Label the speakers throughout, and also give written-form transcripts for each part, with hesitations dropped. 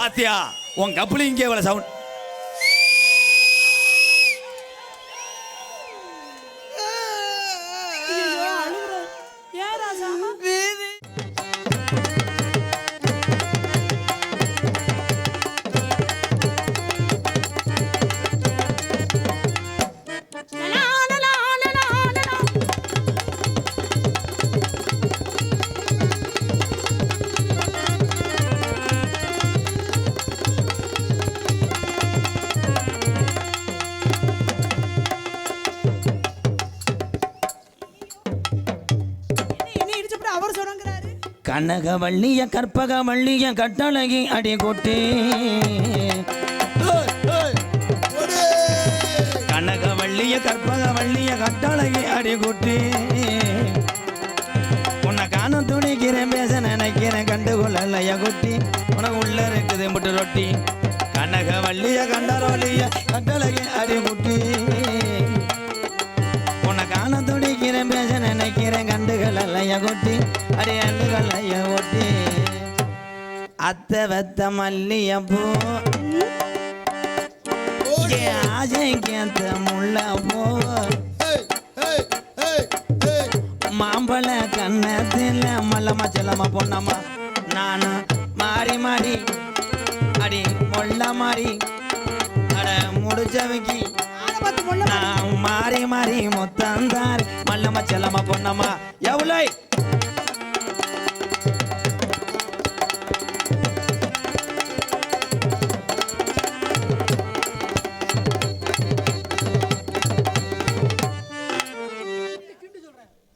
Speaker 1: பாத்தியா உன் கப்பல் இங்கே இவ்வளவு சவுண்ட். கனகவள்ளிய கற்பகவள்ளிய கட்டழகி அடி கொட்டி, கனகவள்ளிய கற்பகவள்ளிய கட்டழகி அடி கொட்டி, உன்னை காண துணிக்கிறேன் பேச நினைக்கிறேன் கண்டுகொள்ளலைய குட்டி, உனக்கு உள்ள இருக்குது முட்டு ரொட்டி. கனகவள்ளிய கண்டரோலிய கட்டழகி அடி குட்டி, உன்னை காண துணிக்கிறேன் பேச நினைக்கிறேன் கண்டுகொள்ளலைய குட்டி, அடி அண்டுகளைய ஒட்டி. அத்தை வெத்த மல்லிய பூ ஆசைக்கேத்த முள்ள பூ, மாம்பழ கண்ணத்தில் மல்லம்மா செல்லம்மா பொண்ணம்மா, நானும் மாறி மாறி அடி முள்ள மாறி அட முடிச்சவைக்கு நான் மாறி மாறி முத்தந்தார் மல்லம்மா செல்லம்மா பொண்ணம்மா. எவ்வளோ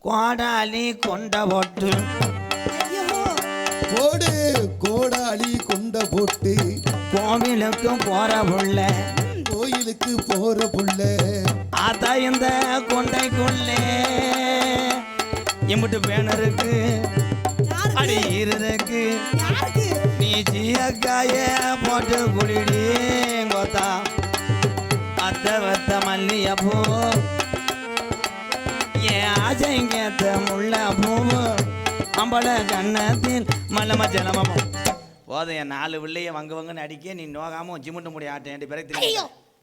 Speaker 1: கோடாலி கொண்ட போட்டு
Speaker 2: போடு கோடாலி கொண்ட போட்டு,
Speaker 1: கோவிலுக்கு போற புள்ள
Speaker 2: கோயிலுக்கு போற புள்ள,
Speaker 1: ஆத்தா இந்த கொண்டைக்குள்ளே இம்புட்டு பேனருக்கு அடி இருக்கு, நீ சீயக்காய போட்டு குடிடி கோத்தா. அத்தை வத்த மல்லிய பூ ஏன் ஆசைங்கேத்த முள்ள பூவு, அம்பள கண்ணத்தில் மல்லம்மா செல்லம்மா பூ. போதும் என் 4 பிள்ளைய வங்கன்னு அடிக்க நீ நோகாம சிமுட்டு முடி ஆட்டேன் பிறகு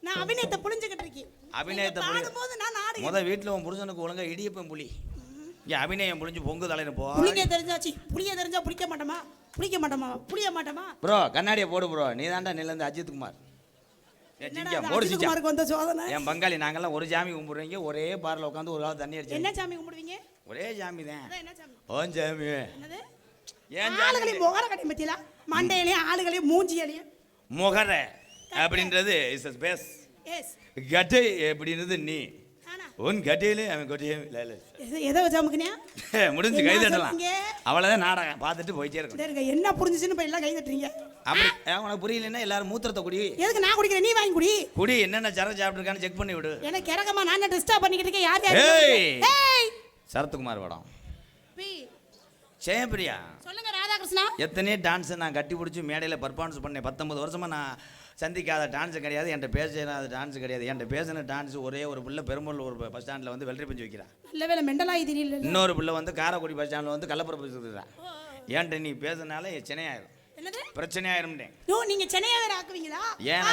Speaker 3: நான் அபிநயத்தை புரிஞ்சுக்கிட்டு இருக்கேன்.
Speaker 1: அபிநயத்தை முத வீட்டில் உன் புருஷனுக்கு ஒழுங்கா இடியப்பன் புளி என் அபிநயம் புளிஞ்சு பொங்கு தலைன்னு போ.
Speaker 3: புளிக்க தெரிஞ்சாச்சு, புளிய தெரிஞ்சா புளிக்க மாட்டோமா, புளிய மாட்டோமா.
Speaker 1: ப்ரோ கண்ணாடியை போடு ப்ரோ, நீ தாண்டா நிலந்து அஜித் குமார் என் பங்காளி. நாங்கெல்லாம் ஒரு சாமி கும்பிடுவீங்க, ஒரே பார்ல உட்காந்து ஒரு காலம் தண்ணி அடிச்சு.
Speaker 3: என்ன சாமி கும்பிடுவீங்க?
Speaker 1: ஒரே சாமி தான். ஓன் சாமி.
Speaker 3: ஏன் ஆளுகளையும் முகர கட்டி பத்தியா, மண்டையிலையும் ஆளுகளையும் மூஞ்சியிலையும்.
Speaker 1: முகர அப்படின்றது இஸ் ஸ்பேஸ், கட்டை அப்படின்றது நீ. உன் கட்டையிலே அவன் கொட்டையும்
Speaker 3: எதை வச்சாமுக்குனியா
Speaker 1: முடிஞ்சு கை தட்டலாம். அவ்வளோதான் நாடகம் பார்த்துட்டு போயிட்டே இருக்கும்.
Speaker 3: என்ன புரிஞ்சுச்சுன்னு இப்போ எல்லாம் கை தட்டுறீங்க.
Speaker 1: அப்படி உனக்கு புரியலன்னா எல்லாரும் மூத்திரத்தை குடி.
Speaker 3: எதுக்கு நான் குடிக்கிறேன், நீ வாங்கி குடி.
Speaker 1: குடி என்னென்ன சரம் சாப்பிட்டுருக்கான்னு செக் பண்ணி விடு.
Speaker 3: எனக்கு இறக்கமா நான் டிஸ்டர்ப் பண்ணிக்கிட்டு இருக்கேன். யார்
Speaker 1: சரத்குமார் படம் ஜெயபிரியா.
Speaker 3: சொல்லுங்க ராதாகிருஷ்ணா.
Speaker 1: எத்தனையோ டான்ஸ் நான் கட்டி பிடிச்சி மேடையில் பர்ஃபார்மன்ஸ் பண்ணேன். 19 வருஷமாக நான் சந்திக்காத டான்ஸ் கிடையாது, என்கிட்ட பேசாத டான்ஸ் கிடையாது. என்கிட்ட பேசின டான்ஸ் ஒரே ஒரு பிள்ளை பெரும்பூர் ஒரு பஸ் ஸ்டாண்டில் வந்து வெள்ளரி பஞ்சு வைக்கிறான்.
Speaker 3: நல்ல வேலை மெண்டலாகி தெரியல.
Speaker 1: இன்னொரு பிள்ளை வந்து காரைக்குடி பஸ் ஸ்டாண்டில் வந்து கள்ளப்புற வச்சுக்கிறான். ஏன்ட்ட நீ பேசுனால சென்னையாயிரும், பிரச்சனையாயிரும்.
Speaker 3: நீங்க சென்னையா வேற ஆக்குவீங்களா?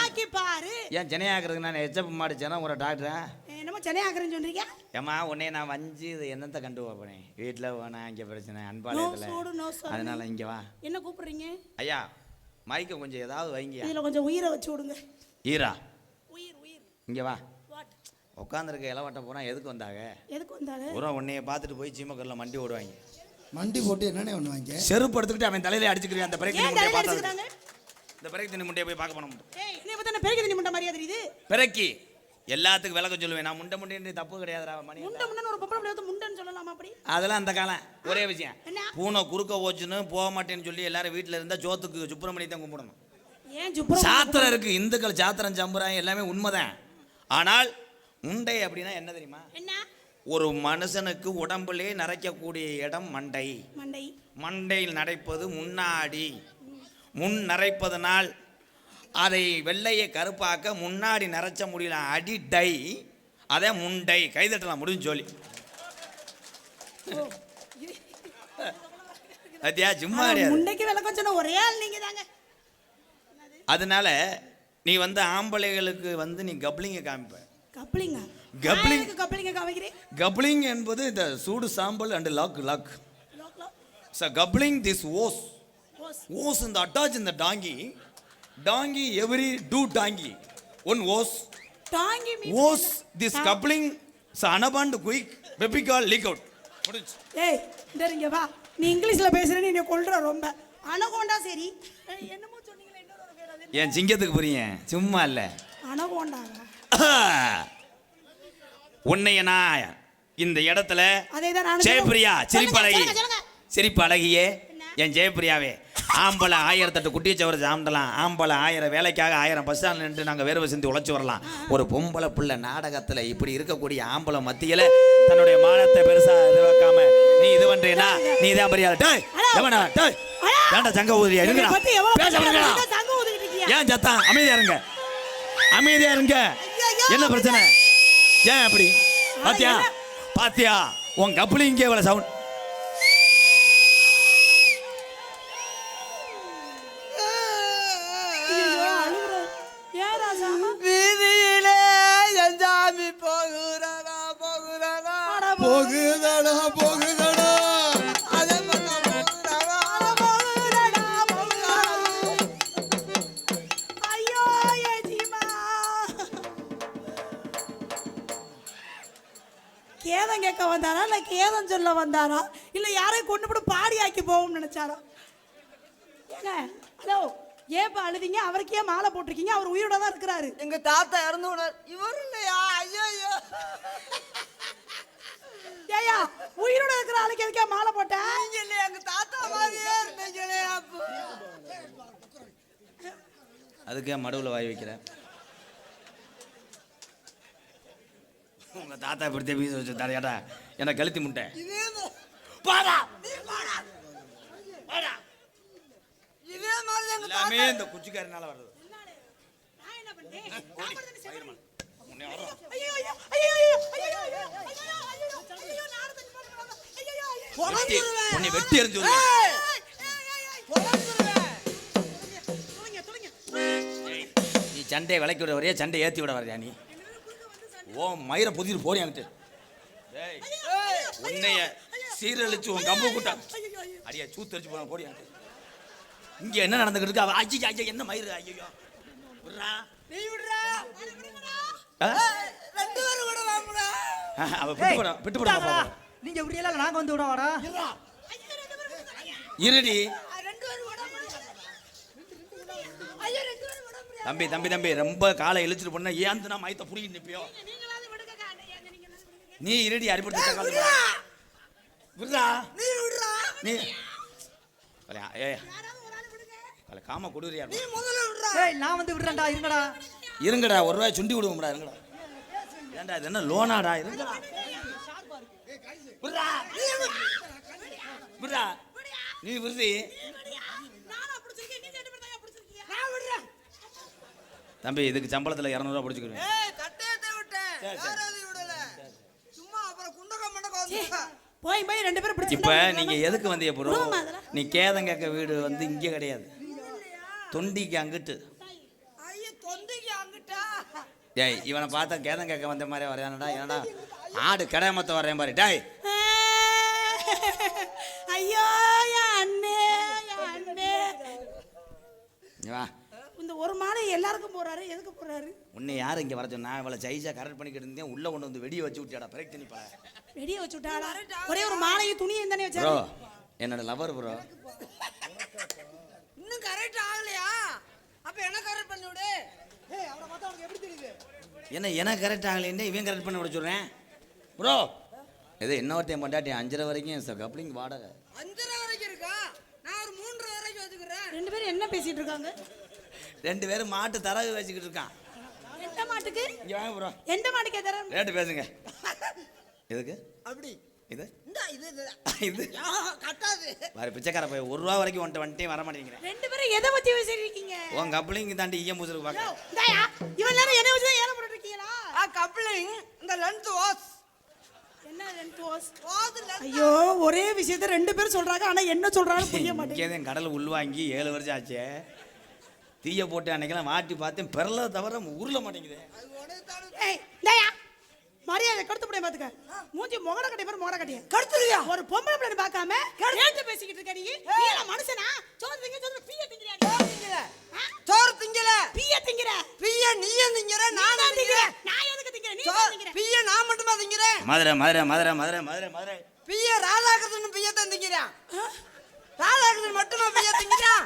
Speaker 3: ஆக்கி பாரு.
Speaker 1: ஏன் சென்னையாக்குறதுக்கு நான் எச்சப் மாடிச்சேன்னா ஒரு டாக்டரா
Speaker 3: என்னமோ சென்னையாக்குறேன்னு சொல்றீங்க.
Speaker 1: ஏமா உன்னே நான் வஞ்சி இது என்னத்தை கண்டு வைப்பேன். வீட்டில் வேணா இங்கே பிரச்சனை அன்பாளையத்தில், அதனால இங்கே வா.
Speaker 3: என்ன கூப்பிடுறீங்க?
Speaker 1: ஐயா மைக்க கொஞ்சம் ஏதாவது வைங்க.
Speaker 3: இதில் கொஞ்சம் உயிரை வச்சு விடுங்க.
Speaker 1: ஈரா
Speaker 3: உயிர் உயிர்
Speaker 1: இங்கே வா. உட்காந்துருக்க இலவட்ட போனால் எதுக்கு வந்தாங்க? ஒரு உன்னைய பார்த்துட்டு போய் சீமக்கரில் மண்டி ஓடுவாங்க.
Speaker 2: மண்டி போட்டு என்னென்ன பண்ணுவாங்க?
Speaker 1: செருப்பு எடுத்துக்கிட்டு அவன் தலையில அடிச்சுக்கிறேன். அந்த பிறகு இந்த பிறகு தண்ணி முட்டையை போய் பார்க்க போனோம்.
Speaker 3: பிறகு தண்ணி முட்டை மாதிரியா தெரியுது.
Speaker 1: பிறக்கி எல்லாத்துக்கும் விளக்க சொல்லுவேன். நான் முண்டை முண்டை தப்பு கிடையாதுடா. மணி
Speaker 3: ஒரு பொம்பளை முண்டைன்னு சொல்லலாமா? அப்படி
Speaker 1: அதெல்லாம் அந்த காலம். ஒரே விஷயம், பூனை குறுக்க ஓச்சுன்னு போக மாட்டேன்னு சொல்லி எல்லாரும் வீட்டில் இருந்தால் சோத்துக்கு சுப்பிரமணி தான் கும்பிடணும். சாத்திரம் இருக்கு, இந்துக்கள் சாத்திரம் சம்புறாங்க, எல்லாமே உண்மைதான். ஆனால் முண்டை அப்படின்னா என்ன தெரியுமா? ஒரு மனுஷனுக்கு உடம்புலே நரைக்கக்கூடிய இடம் மண்டை. மண்டையில் நரைப்பது முன்னாடி. முன் நரைப்பதனால் அதை வெள்ளையை கருப்பாக்க முன்னாடி நரைச்ச முடியல அடிடை, அதே முண்டை. கைதட்டலாம் முடிஞ்சு சொல்லி சும்மா கிடையாது.
Speaker 3: முண்டைக்கு விளக்கம் சொன்ன ஒரே ஆள் நீங்க தாங்க.
Speaker 1: அதனால நீ வந்து ஆம்பளைகளுக்கு வந்து நீ கப்ளிங்க காமிப்ப.
Speaker 3: கப்ளிங்க
Speaker 1: கப்ளிங்
Speaker 3: கப்ளிங்க காமிக்கிறேன்.
Speaker 1: கப்ளிங் என்பது இந்த சூடு சாம்பல் and lock lock. So coupling this was in the attach in the donkey every do donkey one was this coupling so anaband quick bepical leak out.
Speaker 3: ஏய் இங்க வா, நீ இங்கிலீஷ்ல பேசுற, நீ என்ன கொல்ற ரொம்ப. அனகோண்டா சரி, என்னமோ சொன்னீங்களே இன்னொரு பேர் அது.
Speaker 1: ஏன் சிங்கத்துக்கு புரியும் சும்மா இல்ல.
Speaker 3: அனகோண்டாவா?
Speaker 1: உன்னைய நான் இந்த இடத்துல
Speaker 3: அதேதான் நான்
Speaker 1: ஜெயபிரியா சிரிப்பு அழகியே என் ஜெயபிரியாவே, ஆம்பளை 1008 குட்டியை சவர சாப்பிடலாம், ஆம்பளை 1000 வேலைக்காக 1000 பஸ் ஸ்டாண்ட் நின்று நாங்கள் வேர்வை சிந்தி உழைச்சி வரலாம். ஒரு பொம்பளை பிள்ளை நாடகத்தில் இப்படி இருக்கக்கூடிய ஆம்பளை மத்தியில் தன்னுடைய மானத்தை பெருசா இது வைக்காம நீ இது பண்றீனா, நீ தான் பெரியாள். ஏன்டா சங்க ஊதியா இருங்க, ஏன் சத்தம்? அமைதியா இருங்க. என்ன பிரச்சனை? ஏன் அப்படி? பாத்தியா உன் கப்பலி இங்கே இவ்வளவு சவுண்ட்.
Speaker 2: போகுதடா
Speaker 3: கேதம் கேட்க வந்தாரா இல்ல கேதம் சொல்ல வந்தாரா இல்ல யாரையும் கொண்டு போட்டு பாடி ஆக்கி போவோம்னு நினைச்சாரா? ஏங்க ஹலோ, ஏப்பா அழுதிங்க? அவருக்கு ஏன் மாலை போட்டிருக்கீங்க? அவர் உயிரோட தான் இருக்கிறாரு.
Speaker 4: எங்க தாத்தா இறந்து போனார், இவர் இல்லையா? ஐயோ
Speaker 3: ஏயா, உயிரோட இருக்கிற ஆளுக்கு எதுக்கே மாலை போட்ட?
Speaker 4: நீங்க இல்லையா? எங்க தாத்தா மாதிரியே இருந்தீங்களே.
Speaker 1: அதுக்கே மடுவில் வாய் வைக்கிற உங்க தாத்தா இப்படி வீச வச்சு தரையாடா என்ன கழுத்தி முட்டை. எல்லாமே இந்த குச்சிக்காரனால வர்றது. உன்னை வெட்டி எறிஞ்சு நீ சண்டையை விளக்கி விட வரையா, சண்டை ஏற்றி விட வரையா? நீ ஓ மயிரை புதிட்டு போறியாங்கிட்டு உன்னைய சீரழிச்சு உன் கம்பு கூட்டா அடியா சூத்தரிச்சு போன போடியாங்கிட்டு. இங்க என்ன நடந்துகிட்டு இருக்கு? அவ ஐயா ஐயா என்ன மயிறு? ஐயோ அவ விட்டு போட
Speaker 4: நீங்க இப்படியெல்லாம் நாங்க வந்து விட வாடா.
Speaker 1: இருடி தம்பி தம்பி தம்பி ரொம்ப காலை இழுச்சிட்டு போனா ஏன் நான் மயத்தை புடிக்கிட்டு நிப்பியோ? நீ இருடி அடிபட்டு நீ காம கொடுறியா?
Speaker 4: நான் வந்து விடுறேன்டா.
Speaker 1: இருங்கடா ஒரு ரூபாய் சுண்டி விடுவோம்டா. இருங்கடா ஏன்டா இது என்ன லோனாடா? இருங்கடா நீ விடுறி தம்பி. இதுக்கு சம்பளத்தில் 200 ரூபா பிடிச்சிக்கிறேன்.
Speaker 3: போய் 2 பேரும் பிடிச்சி.
Speaker 1: இப்ப நீங்க எதுக்கு வந்தீங்க ப்ரோ? நீ கேதம் கேட்க வீடு வந்து இங்கே கிடையாது, தொண்டிக்கு அங்கிட்டு. டேய் இவனை பார்த்தா கேதம் கேட்க வந்த மாதிரி வரையானடா. என்னடா ஆடு கடைமத்த வரேன் பாரு. டேய்
Speaker 3: ஐயோ அண்ணே
Speaker 1: வா.
Speaker 3: இந்த ஒரு மாலை எல்லாருக்கும் போறாரு, எதுக்கு போறாரு?
Speaker 1: உன்னை யாரு இங்க வர சொன்னா? இவளை சைஸா கரெக்ட் பண்ணிக்கிட்டு இருந்தேன், உள்ள கொண்டு வந்து வெடியை வச்சு விட்டியாடா. பிரேக் தண்ணிப்பா
Speaker 3: வெடியை வச்சு விட்டாடா. ஒரே ஒரு மாலையும் துணியும் தானே வச்சாரு.
Speaker 1: ப்ரோ என்னோட லவர் ப்ரோ.
Speaker 4: இன்னும் கரெக்ட் ஆகலையா? அப்ப என்ன கரெக்ட் பண்ணி விடு. ஏய் அவரை பார்த்தா உனக்கு எப்படி தெரியுது?
Speaker 1: என்ன எனக்கு கரெக்ட் ஆகலைன்னு இவன் கரெக்ட் பண்ண விட சொல்றேன் ப்ரோ. இது இன்னொருத்தையும் பொண்டாட்டி 5:30 வரைக்கும் கப்ளிங் வாடகை
Speaker 4: 5:30 வரைக்கும் இருக்கா? நான் ஒரு 3:30 வரைக்கும் வச்சுக்கிறேன்.
Speaker 3: 2 பேரும் என்ன பேசிட்டு இருக்காங்க?
Speaker 1: 2 பேரும் மாட்டு தரகு வச்சுக்கிட்டு இருக்கான்.
Speaker 3: எந்த மாட்டுக்கு?
Speaker 1: இங்க வாங்க ப்ரோ.
Speaker 3: எந்த மாட்டுக்கு தர?
Speaker 1: ரேட்டு பேசுங்க. எதுக்கு
Speaker 4: அப்படி
Speaker 1: இது
Speaker 4: இது கட்டாது
Speaker 1: வேற பிச்சைக்கார போய் 1 ரூபா வரைக்கும் வந்துட்டே வர மாட்டேங்கிறேன்.
Speaker 3: 2 பேரும் எதை பத்தி பேசிருக்கீங்க?
Speaker 1: உன் கப்ளிங் தாண்டி ஈயம் பூசுறதுக்கு பாக்க.
Speaker 3: டேயா இவன் நேரம் என்ன வச்சு ஏல போட்டு இருக்கீங்களா?
Speaker 4: கப்ளிங் இந்த லென்த் வாஸ்
Speaker 3: என்ன லென்த் வாஸ்?
Speaker 4: வாஸ்
Speaker 3: ஐயோ ஒரே விஷயத்தை 2 பேரும் சொல்றாங்க, ஆனா என்ன சொல்றாங்கன்னு புரிய மாட்டேங்குது.
Speaker 1: இங்கே கடல் உள்வாங்கி 7 வருஷம் ஆச்சு. தீய போட்டு அன்னைக்கெல்லாம் வாட்டி பார்த்தேன் பெறல தவிர உருள மாட்டேங்குது.
Speaker 3: ஏய் டேயா மரியாதை கடுத்து போய் பாத்துக்க. மூஞ்சி மொகட கட்டி பாரு மொகட கட்டி.
Speaker 4: கடுத்துறியா?
Speaker 3: ஒரு பொம்பளை பிள்ளை பார்க்காம கேட்டு பேசிக்கிட்டு இருக்க நீ. நீ எல்லாம் மனுஷனா? சோறு பீய திங்கறியா நீ?
Speaker 4: சோறு திங்கல.
Speaker 3: பீய திங்கற.
Speaker 4: பீய நீயே திங்கற, நானும் திங்கறேன்.
Speaker 3: நான் எதுக்கு திங்கறேன்? நீ தான் திங்கற.
Speaker 4: பீய நான் மட்டுமா திங்கறேன்?
Speaker 1: மதுரை
Speaker 4: பீய ராதாகிருஷ்ணன் பீய தான் திங்கறான். ராதாகிருஷ்ணன் மட்டுமா பீய திங்கறான்?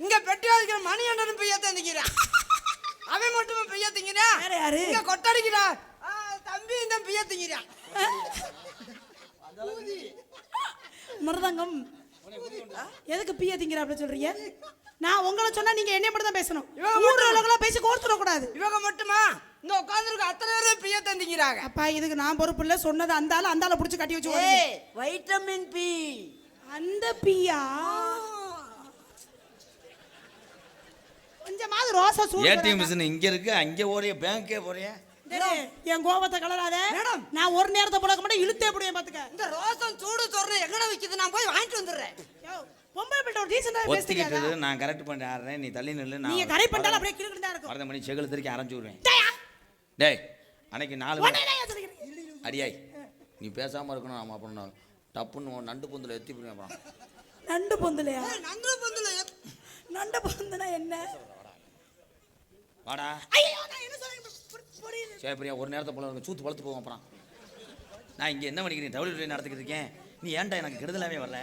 Speaker 4: இங்க பெட்டியாதிக்கிற மணியண்ணனும் பீய தான் திங்கறான். அவன் மட்டுமா பீய திங்கறான்?
Speaker 3: வேற யாரு?
Speaker 4: இங்க கொட்டடிக்கிறா தம்பி இந்த பீய திங்கறான்.
Speaker 3: மருதங்கம் எதுக்கு பீய திங்கற அப்படி சொல்றீங்க? நான் உங்களை சொன்னா நீங்க என்ன மட்டும் தான் பேசணும். ஊர்ல உள்ளவங்கள பேசி கோர்த்துட கூடாது.
Speaker 4: இவங்க மட்டுமா? இந்த உட்கார்ந்திருக்க அத்தனை பேரும் பீய தான் திங்கறாங்க.
Speaker 3: அப்பா இதுக்கு நான் பொறுப்பு இல்ல. சொன்னது அந்த ஆளை புடிச்சு கட்டி வச்சு ஓடுங்க.
Speaker 4: Vitamin B.
Speaker 3: அந்த பீயா கொஞ்சமாவது ரோசா சூடு.
Speaker 1: ஏடிஎம் மிஷின் இங்க இருக்கு, அங்க ஓடிய பேங்கே போறிய.
Speaker 3: என் கோபத்தை கலராத மேடம். நான் ஒரு நேரத்தை போட மாட்டேன், இழுத்தே புடியே பாத்துக்க.
Speaker 4: இந்த ரோசம் சூடு சொல்ற எங்கட விக்குது? நான் போய் வாங்கிட்டு வந்துறேன்.
Speaker 3: பொம்பளை பிள்ளை ஒரு டீசன்ட்டா பேசிட்டீங்க.
Speaker 1: ஒத்திக்கிட்டு நான் கரெக்ட் பண்றேன், நீ தள்ளி நில்லு. நான்
Speaker 3: நீங்க கரெக்ட் பண்ணால அப்படியே கிறுக்கிட்டா இருக்கும்.
Speaker 1: வரத மணி செகல திருக்கி அரைஞ்சு விடுவேன். டேய் அன்னைக்கு 4 அடியாய் நீ பேசாம இருக்கணும். நாம அப்புறம் டப்புன்னு நண்டு பொந்துல எத்தி போடுவேன். அப்புறம்
Speaker 3: நண்டு பொந்துலையா?
Speaker 4: நண்டு பொந்துல
Speaker 3: நண்டு பொந்துனா என்ன?
Speaker 1: வாடா.
Speaker 3: ஐயோ நான் என்ன சொல்றேன் புரியல.
Speaker 1: சரி பிரியா, ஒரு நேரத்தை போல இருக்கு, சூத்து வளர்த்து போவோம். அப்புறம் நான் இங்கே என்ன பண்ணிக்கிறேன், டபிள்யூ நடத்திக்கிட்டு இருக்கேன். நீ ஏன்டா எனக்கு கெடுதலாவே வரல?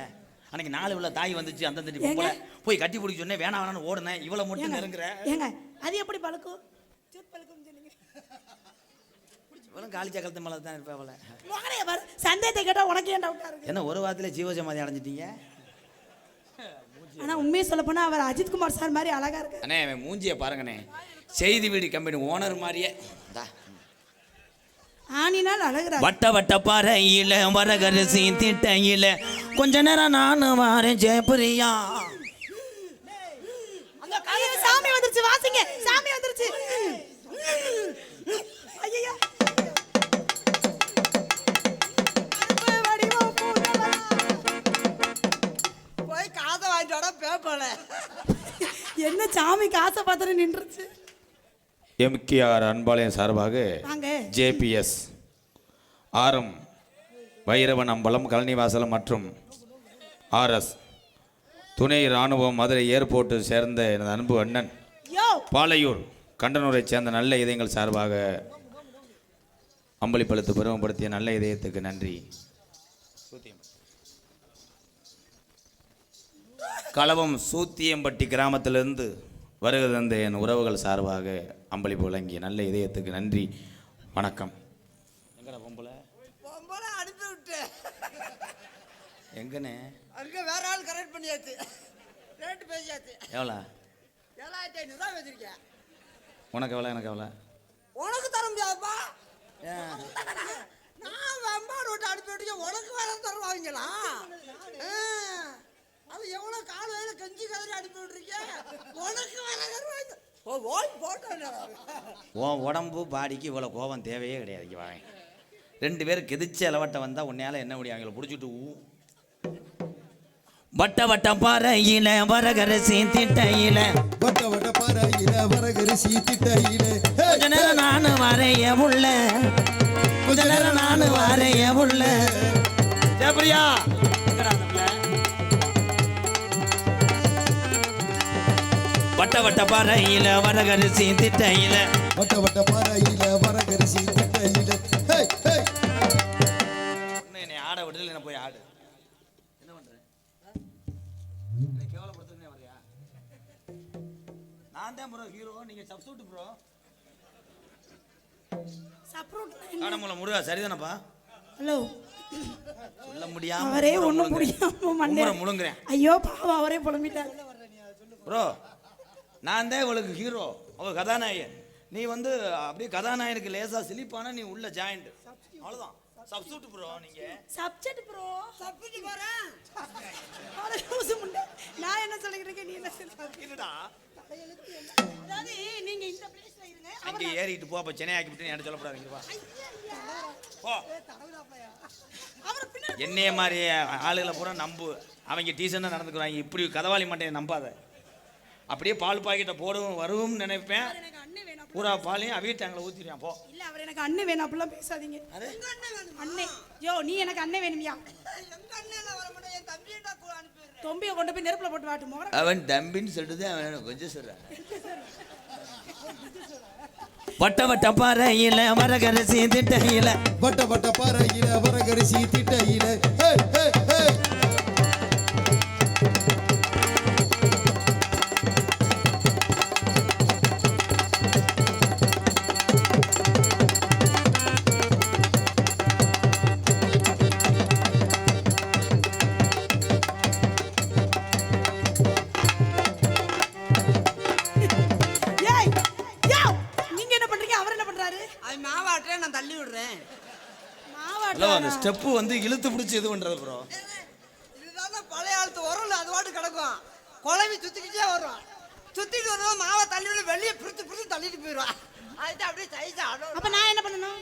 Speaker 1: அன்னைக்கு 4 உள்ள தாய் வந்துச்சு, அந்த தண்ணி போல போய் கட்டி பிடிக்க சொன்னேன், வேணாம் வேணான்னு ஓடுனேன். இவ்வளோ மட்டும் நெருங்குற
Speaker 3: ஏங்க அது எப்படி பழக்கும்? சூத் பழக்கும் சொன்னீங்க.
Speaker 1: இவளும் காலி சக்கரத்து மேலே தான் இருப்பேன். அவளை
Speaker 3: மகனே பாரு, சந்தேகத்தை கேட்டா உனக்கு ஏன் டவுட்டா இருக்கு?
Speaker 1: என்ன ஒரு வாரத்தில் ஜீவசமாதி அடைஞ்சிட்டீங்க?
Speaker 3: ஆனா உண்மையை சொல்ல போனா அவர் அஜித் குமார் சார் மாதிரி அழகா இருக்கு.
Speaker 1: அண்ணே அவன் மூஞ்சியை பாருங்கண்ணே, செய்தி வீடு கம்பெனி ஓனர் மாதிரியே.
Speaker 3: ஆனினால் அழகுறா.
Speaker 1: வட்ட வட்ட பாறையில வரகரிசி திட்டையில கொஞ்ச நேரம் நானும் வாரேன் ஜெயபிரியா.
Speaker 3: அந்த கையில சாமி வந்துருச்சு, வாசிங்க. சாமி வந்துருச்சு. ஐயா
Speaker 4: போய் காதை வாங்கிட்டு வர பேப்பல.
Speaker 3: என்ன சாமிக்கு ஆசை பார்த்துட்டு நின்றுச்சு.
Speaker 1: எம்கேஆர் அன்பாலயம் சார்பாக ஜேபிஎஸ் ஆரம் வைரவன் அம்பலம் கழனிவாசலம் மற்றும் ஆர்எஸ் துணை இராணுவம் மதுரை ஏர்போர்ட்டு சேர்ந்த எனது அன்பு அண்ணன் பாலையூர் கண்டனூரை சேர்ந்த நல்ல இதயங்கள் சார்பாக அம்பலிப்பழுத்து பெருமைப்படுத்திய நல்ல இதயத்துக்கு நன்றி. களவம் சூத்தியம்பட்டி கிராமத்திலிருந்து வருகை தந்த என் உறவுகள் சார்பாக அம்பளிப்பு வழங்கிய நல்ல இதயத்துக்கு நன்றி, வணக்கம். எங்கடா பொம்பளை
Speaker 4: அனுப்பி விட்டு
Speaker 1: எங்கண்ணே?
Speaker 4: அங்க வேற ஆள் கரெக்ட் பண்ணியாச்சு, ரேட் பேசியாச்சு.
Speaker 1: எவ்வளோ?
Speaker 4: 7500 ரூபா வச்சிருக்கேன்.
Speaker 1: உனக்கு எவ்வளோ எனக்கு எவ்வளோ?
Speaker 4: உனக்கு தர முடியாதுப்பா. நான் வெம்பாடு விட்டு அனுப்பி விட்டு உனக்கு வேற தருவாங்களா? அது எவ்வளவு கால் வயல கஞ்சி கதறி அனுப்பி விட்டுருக்கேன், உனக்கு வேற தருவாங்க.
Speaker 1: உன் உடம்பு பாடிக்கு இவ்வளோ கோபம் தேவையே கிடையாது. வாங்க 2 பேரும் கெதிச்சு இலவட்ட வந்தால் உன்னையால என்ன முடியும்? அவங்கள பிடிச்சிட்டு வட்ட வட்ட பாறையில வரகரிசி திட்டையில
Speaker 2: வட்ட வட்ட பாறையில வரகரிசி திட்டையில
Speaker 1: கொஞ்ச நேரம் நானு வரைய உள்ள, கொஞ்ச நேரம் நானு வரைய உள்ள. ஜெயபிரியா வட்ட வட்ட பாறையில வரகரிசி திட்டையில
Speaker 2: வட்ட வட்ட பாறையில வரகரிசி திட்டையில
Speaker 1: என்னை ஆட விடுதல், என்ன போய் ஆடு. என்ன பண்றேன்? கேவலப்படுத்துறே வரையா? நான் தான் ப்ரோ ஹீரோ, நீங்க சப்ஸ்டியூட் ப்ரோ. காடமுல முருகா சரிதானப்பா?
Speaker 3: ஹலோ
Speaker 1: சொல்ல முடியாம
Speaker 3: அவரே ஒண்ணும் புரியாம மண்ணே
Speaker 1: முழுங்குறேன்.
Speaker 3: ஐயோ பாவம் அவரே புலம்பிட்டார்.
Speaker 1: ப்ரோ நான் தான் இவளுக்கு ஹீரோ, அவள் கதாநாயகன். நீ வந்து அப்படியே கதாநாயகனுக்கு லேசா சிலிப்பான நீ உள்ள ஜாயிண்ட், அவ்வளவுதான். Substitute bro. நீங்க
Speaker 3: சப்ஜெக்ட் ப்ரோ.
Speaker 4: தப்பிட்டு போறேன்.
Speaker 3: நான் என்ன சொல்லிக்கிறேன், நீ என்ன சொல்றீங்கடா? அதாவது நீங்க இந்த பிளேஸ்ல இருங்க,
Speaker 1: அங்க ஏறிட்டு போ. அப்ப சென்னை ஆக்கி விட்டு என்ன சொல்லக்கூடாதுங்க. வா போ. என்னைய மாதிரி ஆளுகளை பூரா நம்பு, அவங்க டீசெண்டாக நடந்துக்கிறாங்க. இப்படி கதவாளி மாட்டேன் நம்பாத. அப்படியே பால் பாக்கெட்டை போடவும் வருவும் நினைப்பேன்.
Speaker 3: எனக்கு அண்ணன் வேணும்.
Speaker 1: பூரா பாலையும் அவிய டேங்கில் ஊற்றிடுவேன் போ.
Speaker 3: இல்ல அவர் எனக்கு அண்ணன் வேணும் அப்படிலாம் பேசாதீங்க. அண்ணன் யோ நீ எனக்கு அண்ணன் வேணுமியா?
Speaker 4: எங்க அண்ணன் வர மாட்டேன், என் தம்பியடா அனுப்பிடுறேன்.
Speaker 3: தொம்பியை கொண்டு போய் நெருப்புல போட்டு வாட்டு மோர.
Speaker 1: அவன் தம்பின்னு சொல்லிட்டு அவன் கொஞ்சம் சொல்றான். வட்ட வட்ட பாறையில வரகரசி திட்டையில
Speaker 2: வட்ட வட்ட பாறையில வரகரிசி திட்டையில ஹே ஹே ஹே
Speaker 3: ஏய் யோ நீங்க என்ன பண்றீங்க? அவர் என்ன பண்றாரு?
Speaker 4: அவன் மாவாட்டே நான் தள்ளி விடுறேன்.
Speaker 1: ஹலோ அந்த
Speaker 3: மாவாட்டா.
Speaker 1: ஸ்டெப்பு வந்து இழுத்து பிடிச்சி இது பண்றது ப்ரோ.
Speaker 4: இதுதான் பழைய காலத்து உரல், அது பாட்டு கிடக்கும். குழம்பி சுத்திக்கிட்டே வரும். சுத்திட்டு வருவோம், மாவை தள்ளி விட வெளியே பிரித்து பிரித்து தள்ளிட்டு போயிடுவான். அதுதான் அப்படியே சைஸா ஆடும்.
Speaker 3: அப்ப நான் என்ன பண்ணணும்?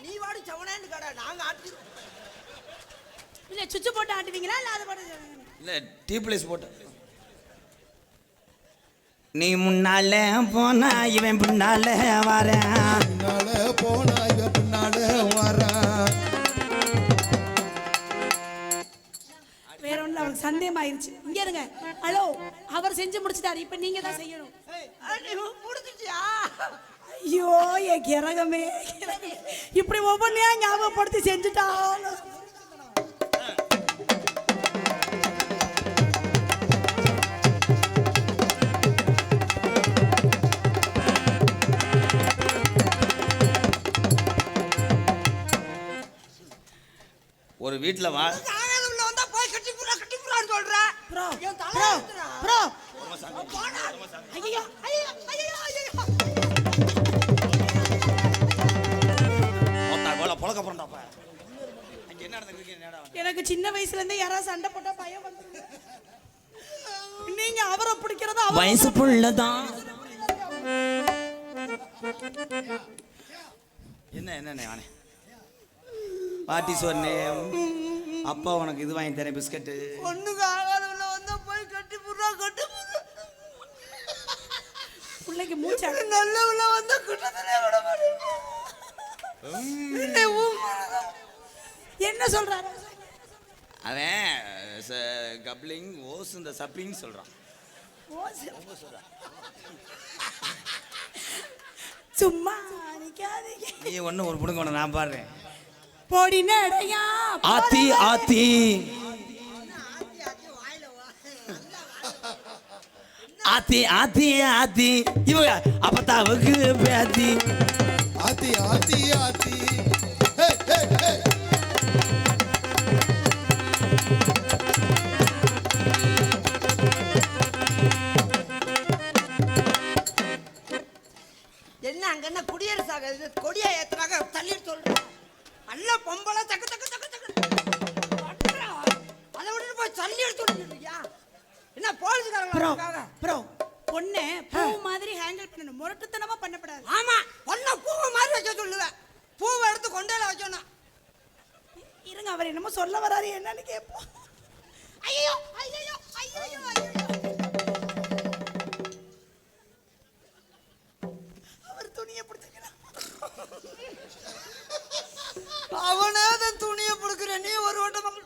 Speaker 4: நீ வாடி சவனேன்னு கடை, நாங்க ஆட்டி.
Speaker 3: இல்ல சுச்சு போட்டு ஆட்டுவீங்களா இல்ல அது போட்டு?
Speaker 1: இல்லை டீ பிளேஸ் போட்டு நீ முன்னால போனா இவன் பின்னால வரேன்.
Speaker 2: பின்னால போனா இவ பின்னால வரா.
Speaker 3: வேற ஒண்ணுல அவருக்கு சந்தேகம் ஆயிருச்சு. இங்க இருங்க. ஹலோ அவர் செஞ்சு முடிச்சிட்டாரு, இப்ப நீங்க தான் செய்யணும்.
Speaker 4: முடிச்சிட்டியா?
Speaker 3: ஐயோ என் கிரகமே இப்படி ஒவ்வொன்றையா ஞாபகப்படுத்தி செஞ்சுட்டாலும்.
Speaker 1: ஒரு வீட்டில் வா
Speaker 4: ஆகாத உள்ள வந்தா போய் கட்டி புறான்னு சொல்ற.
Speaker 3: ப்ரோ
Speaker 4: என் தலை
Speaker 3: ப்ரோ
Speaker 4: எடுத்துடா.
Speaker 3: ப்ரோ
Speaker 4: போடா.
Speaker 3: ஐயோ ஐயோ ஐயோ ஐயோ
Speaker 1: பொழக்க போறோம்டாப்பா. அங்கே என்ன நடந்துருக்கு?
Speaker 3: எனக்கு சின்ன வயசுல இருந்தே யாராவது சண்டை போட்டா பயம் வந்துருது. நீங்க அவரை பிடிக்கிறதா
Speaker 1: வயசு புள்ளதான். என்ன என்ன வானே பாட்டி சொன்னேன். அப்பா உனக்கு இது வாங்கி தரேன் பிஸ்கட்டு.
Speaker 4: ஒண்ணுக்கு ஆகாத உள்ள வந்தா போய் கட்டி புறா.
Speaker 3: பிள்ளைக்கு மூச்சு
Speaker 4: நல்ல உள்ள வந்தா குட்டத்திலே விட மாட்டேன்.
Speaker 3: என்ன சொல்றாரு?
Speaker 1: அவன் கப்ளிங் ஓஸ் இந்த சப்பிங் சொல்றான்.
Speaker 3: சும்மா நிக்காதீங்க.
Speaker 1: நீ ஒண்ணு ஒரு புடுங்க ஒண்ணு நான் பாடுறேன்.
Speaker 3: போடி நடையா
Speaker 1: ஆத்தி ஆத்தி ஆத்தி ஆத்தி ஆத்தி இவங்க அப்பத்தாவுக்கு பேத்தி.
Speaker 2: ஆத்தி ஆத்தி ஆத்தி ஹே ஹே ஹே
Speaker 4: என்ன அங்க என்ன குடியரசாக கொடியா ஏத்துறாங்க தள்ளிட்டு சொல்றேன். நல்ல பொம்பளை தக்கு தக்கு தக்கு தக்கு அதை விட்டு போய் தள்ளி எடுத்து விட்டுருக்கியா? என்ன
Speaker 3: ப்ரோ
Speaker 4: போலீஸ்காரங்க?
Speaker 3: ப்ரோ பொண்ணு பூ மாதிரி ஹேண்டில் பண்ணணும், முரட்டுத்தனமா பண்ணக்கூடாது.
Speaker 4: ஆமா, பொண்ணை பூவை மாதிரி வைக்க சொல்லுவேன். பூவை எடுத்து கொண்டையில வைக்கணும்.
Speaker 3: இருங்க அவர் என்னமோ சொல்ல வராரு, என்னன்னு கேட்போம். ஐயோ ஐயோ ஐயோ ஐயோ அவர் துணியை பிடிச்சிக்கலாம்.
Speaker 4: அவனே தான் துணியை பிடிக்கிற நீ ஒரு வட்டம்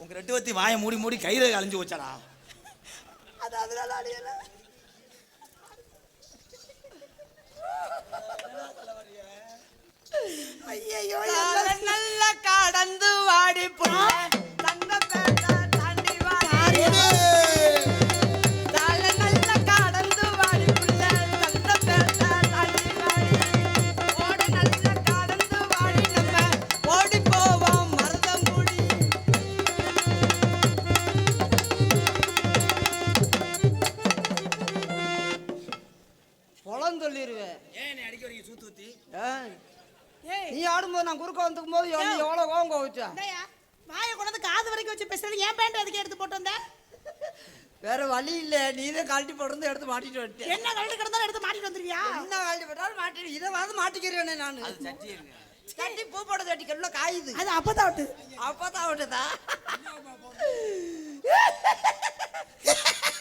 Speaker 1: உங்க ரெட்டு வத்தி வாயை மூடி மூடி கையில அழிஞ்சு வச்சாடா.
Speaker 3: அது அதனால அழியல. ஐயோ
Speaker 4: நல்ல கடந்து வாடி புள்ள தங்க பேட்டா தாண்டி வாடி நல்ல கடந்து வாடி புள்ள தங்க பேட்டா தாண்டி வாடி ஓடி நல்ல கடந்து வாடி நம்ம ஓடி போவோம் மருதமுடி. பொலம் சொல்லிடுவேன்.
Speaker 1: ஏன் நீ அடிக்க வரீங்க சூத்து ஊத்தி?
Speaker 3: ஏய்
Speaker 4: நீ ஆடும்போது நான் குறுக்க வந்துக்கும் போது எவ்வளோ கோவம் கோவிச்சா?
Speaker 3: டேயா வாயை கொண்டு வந்து காது வரைக்கும் வச்சு பேசுறது. ஏன் பேண்ட் அதுக்கு எடுத்து போட்டு வந்த?
Speaker 4: வேற வழி இல்ல, நீ தான் கழட்டி போட்டு எடுத்து மாட்டிட்டு வந்துட்டேன்.
Speaker 3: என்ன கழட்டி கிடந்தாலும் எடுத்து மாட்டிட்டு வந்துருவியா?
Speaker 4: என்ன கழட்டி போட்டாலும் மாட்டி இதை வந்து மாட்டிக்கிறேனே நான்.
Speaker 1: அது சட்டி இருங்க.
Speaker 4: கட்டி பூ போட தட்டிக்கல காயுது.
Speaker 3: அது அப்பதான் விட்டு
Speaker 4: அப்பதான் விட்டுதா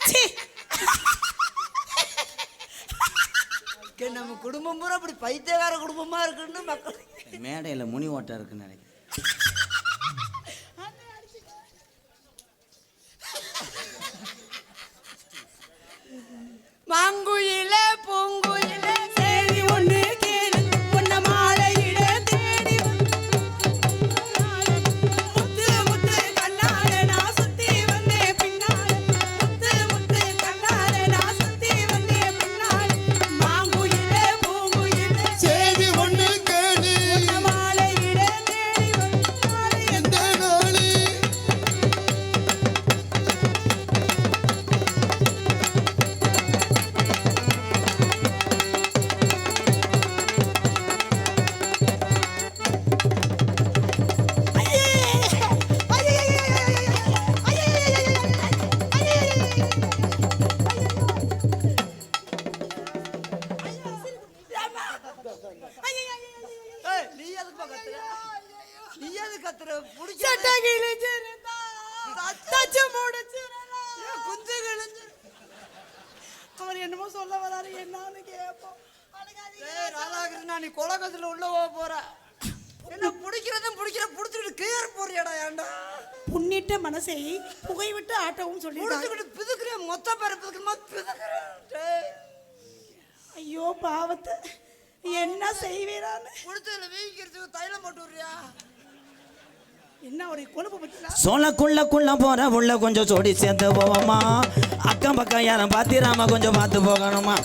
Speaker 3: சீ.
Speaker 4: நம்ம குடும்பம் பூரா அப்படி பைத்தியக்கார குடும்பமா இருக்குன்னு மக்கள்
Speaker 1: மேடையில் முனி ஓட்டம் இருக்குன்னு நினைக்கிறேன்.
Speaker 4: மாங்குயிலே பூங்குயிலே
Speaker 3: சேதி ஒண்ணு கேளு உன்ன மாலையிட தேடி முத்து முத்து கண்ணால நான் சுத்தி வந்தேன் பின்னால முத்து முத்து கண்ணால நான் சுத்தி வந்தேன் பின்னால மாங்குயிலே பூங்குயிலே
Speaker 2: சேதி ஒண்ணு கேளு
Speaker 3: உன்ன மாலையிட தேடி வந்தாலே
Speaker 2: எந்த நாளு
Speaker 4: ஏய், நீ எதுக்குப்பா கத்துற? நீ எதுக்கு கத்துற? புடிக்க
Speaker 3: சட்டை கிழிஞ்சிருந்தா தச்சு முடிச்சிருந்தா
Speaker 4: ஏன் குஞ்சு கிழிஞ்சு?
Speaker 3: அவர் என்னமோ சொல்ல வராரு என்னன்னு கேட்போம்.
Speaker 4: ஏய், ராதாகிருஷ்ணா, நீ கொலகத்துல உள்ள போக போற. என்ன புடிக்கிறதும் புடிச்சுக்கிட்டு கிளியர் போறியாடா ஏன்டா?
Speaker 3: புண்ணிட்ட மனசை புகைவிட்டு ஆட்டவும் சொல்லிட்டாங்க.
Speaker 4: புடிச்சுக்கிட்டு பிதுக்குறேன், மொத்த பேர பிதுக்குறேன். டேய்,
Speaker 3: ஐயோ பாவத்தை என்ன செய்வீரான்னு
Speaker 4: புடிச்சதுல வீக்கிறதுக்கு தைலம் போட்டு விடுறியா?
Speaker 3: என்ன ஒரு கொழுப்பு பத்தினா
Speaker 1: சோளக்குள்ள போற உள்ள கொஞ்சம் சோடி சேர்ந்து போவோமா, அக்கம் பக்கம் யாரும் பாத்திராம கொஞ்சம் பார்த்து போகணுமா.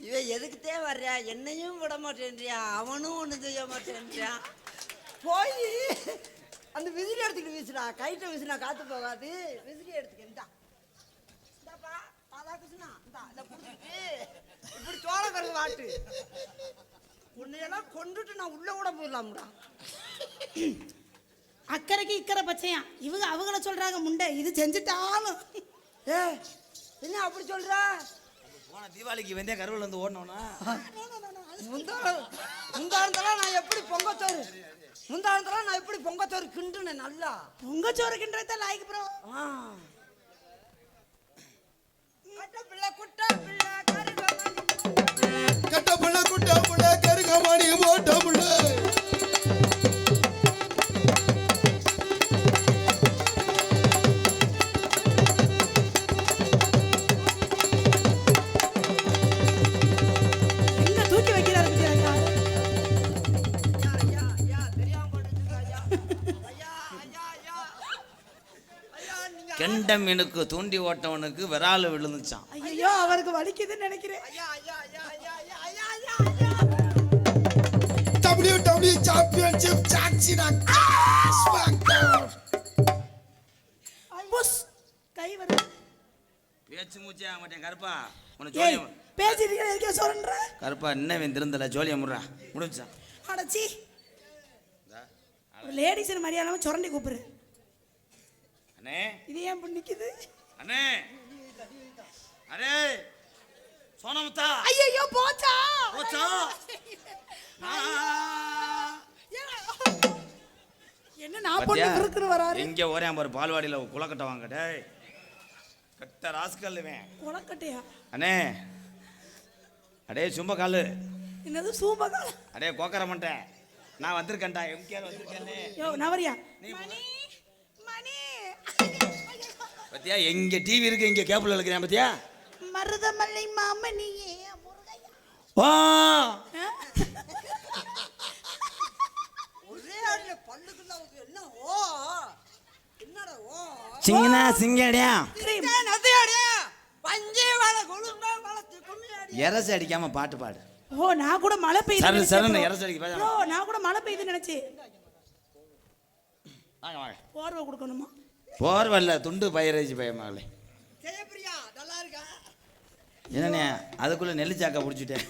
Speaker 4: இவன் எதுக்குத்தே வர்றியா? என்னையும் விட மாட்டேன்றியா, அவனும் ஒண்ணு செய்ய மாட்டேன்றியா. போய் அந்த விசிறி எடுத்துக்கிட்டு வீசுடா, கைட்ட வீசுனா காத்து போகாது. விசிறி எடுத்துக்க, இந்தா இந்தாப்பா ராதாகிருஷ்ணா, இந்தா இதை புடிச்சிட்டு இப்படி சோளக்கருக்கு வாட்டு. உன்னையெல்லாம் கொண்டுட்டு நான் உள்ள கூட போயிடலாம்டா.
Speaker 3: அக்கறைக்கு இக்கரை பச்சையா இவங்க அவங்கள சொல்றாங்க முண்டை இது செஞ்சுட்டாலும்.
Speaker 4: ஏ என்ன அப்படி சொல்ற?
Speaker 1: போன தீபாவளிக்கு வெந்தய கருவில் வந்து ஓடணும்னா
Speaker 4: முந்தானத்தெல்லாம் நான் எப்படி பொங்கச்சோறு கிண்டுனேன் நல்லா.
Speaker 3: உங்க சோறு கிண்டறத லாய்க்கு ப்ரோ.
Speaker 2: கட்ட புள்ள குட்ட புள்ள கருகமணி போட்ட புள்ள
Speaker 3: என்ன தூக்கி வைக்கிறாரு பாத்தியா?
Speaker 1: கெண்ட மீனுக்கு தூண்டி ஓட்டவனுக்கு விரால் விழுந்துச்சான்.
Speaker 3: ஐயோ அவருக்கு வலிக்குதுன்னு நினைக்கிறேன்.
Speaker 2: WWE Championship Championship
Speaker 3: புஷ் கை வருது.
Speaker 1: பேச்சு மூச்சே ஆக மாட்டேன் கருப்பா. உன
Speaker 3: ஏய்
Speaker 1: ஜோலியம்
Speaker 3: பேசிட்டு இருக்க சொல்ற.
Speaker 1: கருப்பா இன்னவன் திருந்தல ஜோலியம் முறா முடிஞ்சான்.
Speaker 3: அடச்சி ஒரு லேடிஸ் மரியாதை சுரண்டி கூப்பிடு.
Speaker 1: அண்ணே
Speaker 3: இது ஏன் பண்ணிக்குது?
Speaker 1: அண்ணே அரே சோனமுத்தா
Speaker 3: ஐயோ போச்சா
Speaker 1: போச்சா.
Speaker 3: என்ன நான் பொண்ணு இருக்குன்னு வராரு.
Speaker 1: இங்க ஒரே பாரு பால்வாடியில குளக்கட்டை வாங்க டேய் கட்ட ராஸ்கல்லுவேன்
Speaker 3: குளக்கட்டையா?
Speaker 1: அண்ணே அடே சும்மா காலு
Speaker 3: என்னது சூப்பகா?
Speaker 1: அடே கோக்கர மாட்டேன் நான் வந்திருக்கேன்டா எம்கேஆர் வந்திருக்கேன்னு.
Speaker 3: யோ நவரியா மணி மணி
Speaker 1: பத்தியா எங்க டிவி இருக்கு இங்க கேபிள் இருக்கிறேன் பத்தியா.
Speaker 3: மருதமலை மாமணியே முருகையா.
Speaker 1: ஓ
Speaker 4: ஒரே அடியில பல்லுக்குள்ள என்ன ஓ என்னடா ஓ
Speaker 1: சிங்கனா சிங்கடியா
Speaker 4: பஞ்சே வள கொழுங்க வளத்து கும்மியாடி
Speaker 1: எரசு அடிக்காம பாட்டு பாடு.
Speaker 3: ஓ நான் கூட மழை பெய்யுது.
Speaker 1: சரண சரண எரசு அடிக்க
Speaker 3: ஓ நான் கூட மழை பெய்யுதுன்னு நினைச்சேன்.
Speaker 1: வாங்க வாங்க
Speaker 3: போர்வை கொடுக்கணுமா?
Speaker 1: போர்வல்ல துண்டு பயிரேஜ் பயமாகலே.
Speaker 4: ஜெயபிரியா நல்லா இருக்கா?
Speaker 1: என்னண்ணே அதுக்குள்ள நெல்லிச்சாக்கா பிடிச்சிட்டேன்.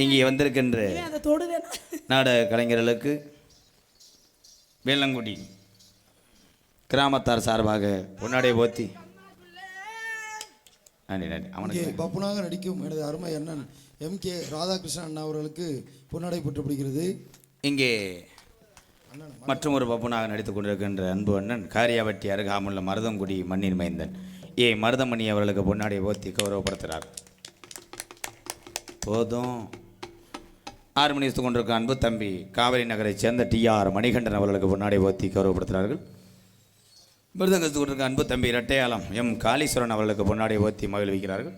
Speaker 1: இங்கே வந்திருக்கின்ற
Speaker 3: இவன் அதை தொடு வேணாம்.
Speaker 1: நாடக கலைஞர்களுக்கு வேளங்குடி கிராமத்தார் சார்பாக பொன்னாடை போத்தி நன்றி நன்றி.
Speaker 2: இங்கே
Speaker 1: அவனுக்கு
Speaker 2: பப்புனாக நடிக்கும் எனது அருமை அண்ணன் MK ராதாகிருஷ்ணன் அண்ணா அவர்களுக்கு பொன்னாடை போற்றப்படுகிறது.
Speaker 1: இங்கே மற்றும் ஒரு பப்புனாக நடித்துக் கொண்டிருக்கின்ற அன்பு அண்ணன் காரியாவட்டி அருகாமுள்ள மருதங்குடி மண்ணின் மைந்தன் மருதமணி அவர்களுக்கு பொன்னாடை போத்தி கௌரவப்படுத்துகிறார். போதும். ஆர்மணித்து கொண்டிருக்க அன்பு தம்பி காவிரி நகரைச் சேர்ந்த TR மணிகண்டன் அவர்களுக்கு பொன்னாடை போத்தி கௌரவப்படுத்துகிறார்கள். மிருதங்கத்து கொண்டிருக்க அன்பு தம்பி இரட்டையாளம் M காளீஸ்வரன் அவர்களுக்கு பொன்னாடை போத்தி மகிழ்விக்கிறார்கள்.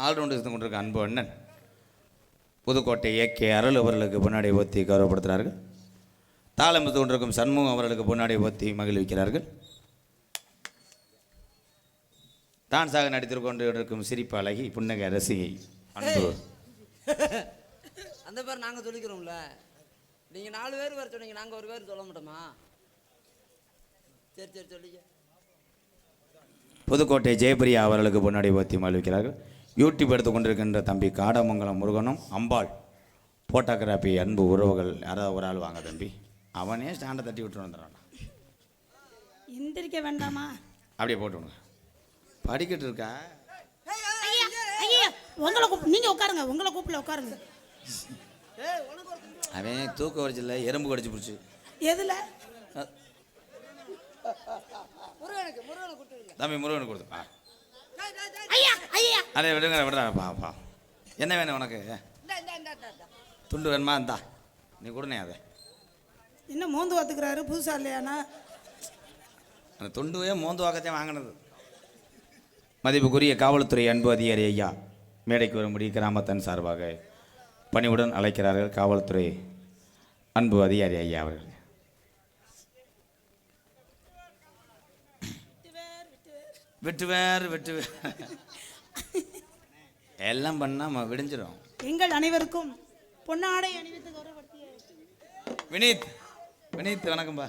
Speaker 1: ஆல்ரவுண்டர் கொண்டிருக்க அன்பு அண்ணன் புதுக்கோட்டை AK அருள் அவர்களுக்கு பொன்னாடை போத்தி கௌரவப்படுத்துகிறார்கள். தாளம் கொண்டிருக்கும் சண்முகம் அவர்களுக்கு பொன்னாடை போத்தி மகிழ்விக்கிறார்கள். டான்ஸாக நடித்துக்கொண்டு இருக்கும் சிரிப்பு அழகி புன்னகை ரசிகை அன்பு
Speaker 4: அந்த பேர் நாங்கள் சொல்லிக்கிறோம்ல. நீங்கள் 4 பேர் வர சொன்னீங்க, நாங்கள் ஒரு பேர் சொல்ல மாட்டோமா? சரி சரி சொல்லிக்க.
Speaker 1: புதுக்கோட்டை ஜெயபிரியா அவர்களுக்கு பொன்னாடை போத்தி மகிழ்விக்கிறார்கள். யூடியூப் எடுத்து கொண்டிருக்கின்ற தம்பி காடமங்கலம் முருகனும் அம்பாள் ஃபோட்டோகிராஃபி அன்பு உறவுகள் யாராவது ஒரு ஆள் வாங்க தம்பி. அவனே ஸ்டாண்டை தட்டி விட்டு வந்துடுறான்.
Speaker 3: எந்திரிக்க வேண்டாமா?
Speaker 1: அப்படியே போட்டு விடுங்க. படிக்கிட்டு இருக்கா?
Speaker 3: ஐயா உங்களை நீங்க உட்காருங்க, உங்களை கூப்பிட உட்காருங்க.
Speaker 1: அவன் தூக்க வரிச்சில்ல எறும்பு கடிச்சு பிடிச்சி.
Speaker 3: எதுல?
Speaker 1: தம்பி முருகனுக்கு கொடுத்துப்பா.
Speaker 3: ஐயா ஐயா
Speaker 1: அதே விடுங்க விடுறா. பா என்ன வேணும் உனக்கு? துண்டு வேணுமா? இந்தா நீ கொடுனே. அதை
Speaker 3: என்ன மோந்து வாத்துக்கிறாரு புதுசா இல்லையாண்ணா?
Speaker 1: அந்த துண்டுவே மோந்து வாக்கத்தையும் வாங்கினது. மதிப்புக்குரிய காவல்துறை அன்பு அதிகாரி ஐயா மேடைக்கு வரும்படி கிராமத்தின் சார்பாக பணிவுடன் அழைக்கிறார்கள். காவல்துறை அன்பு அதிகாரி ஐயா அவர்கள். விட்டு எல்லாம் பண்ணா விடிஞ்சிடும்.
Speaker 3: எங்கள் அனைவருக்கும் பொன்னாடை அணிவித்து கௌரவப்படுத்திய
Speaker 1: வினீத் வணக்கம்பா.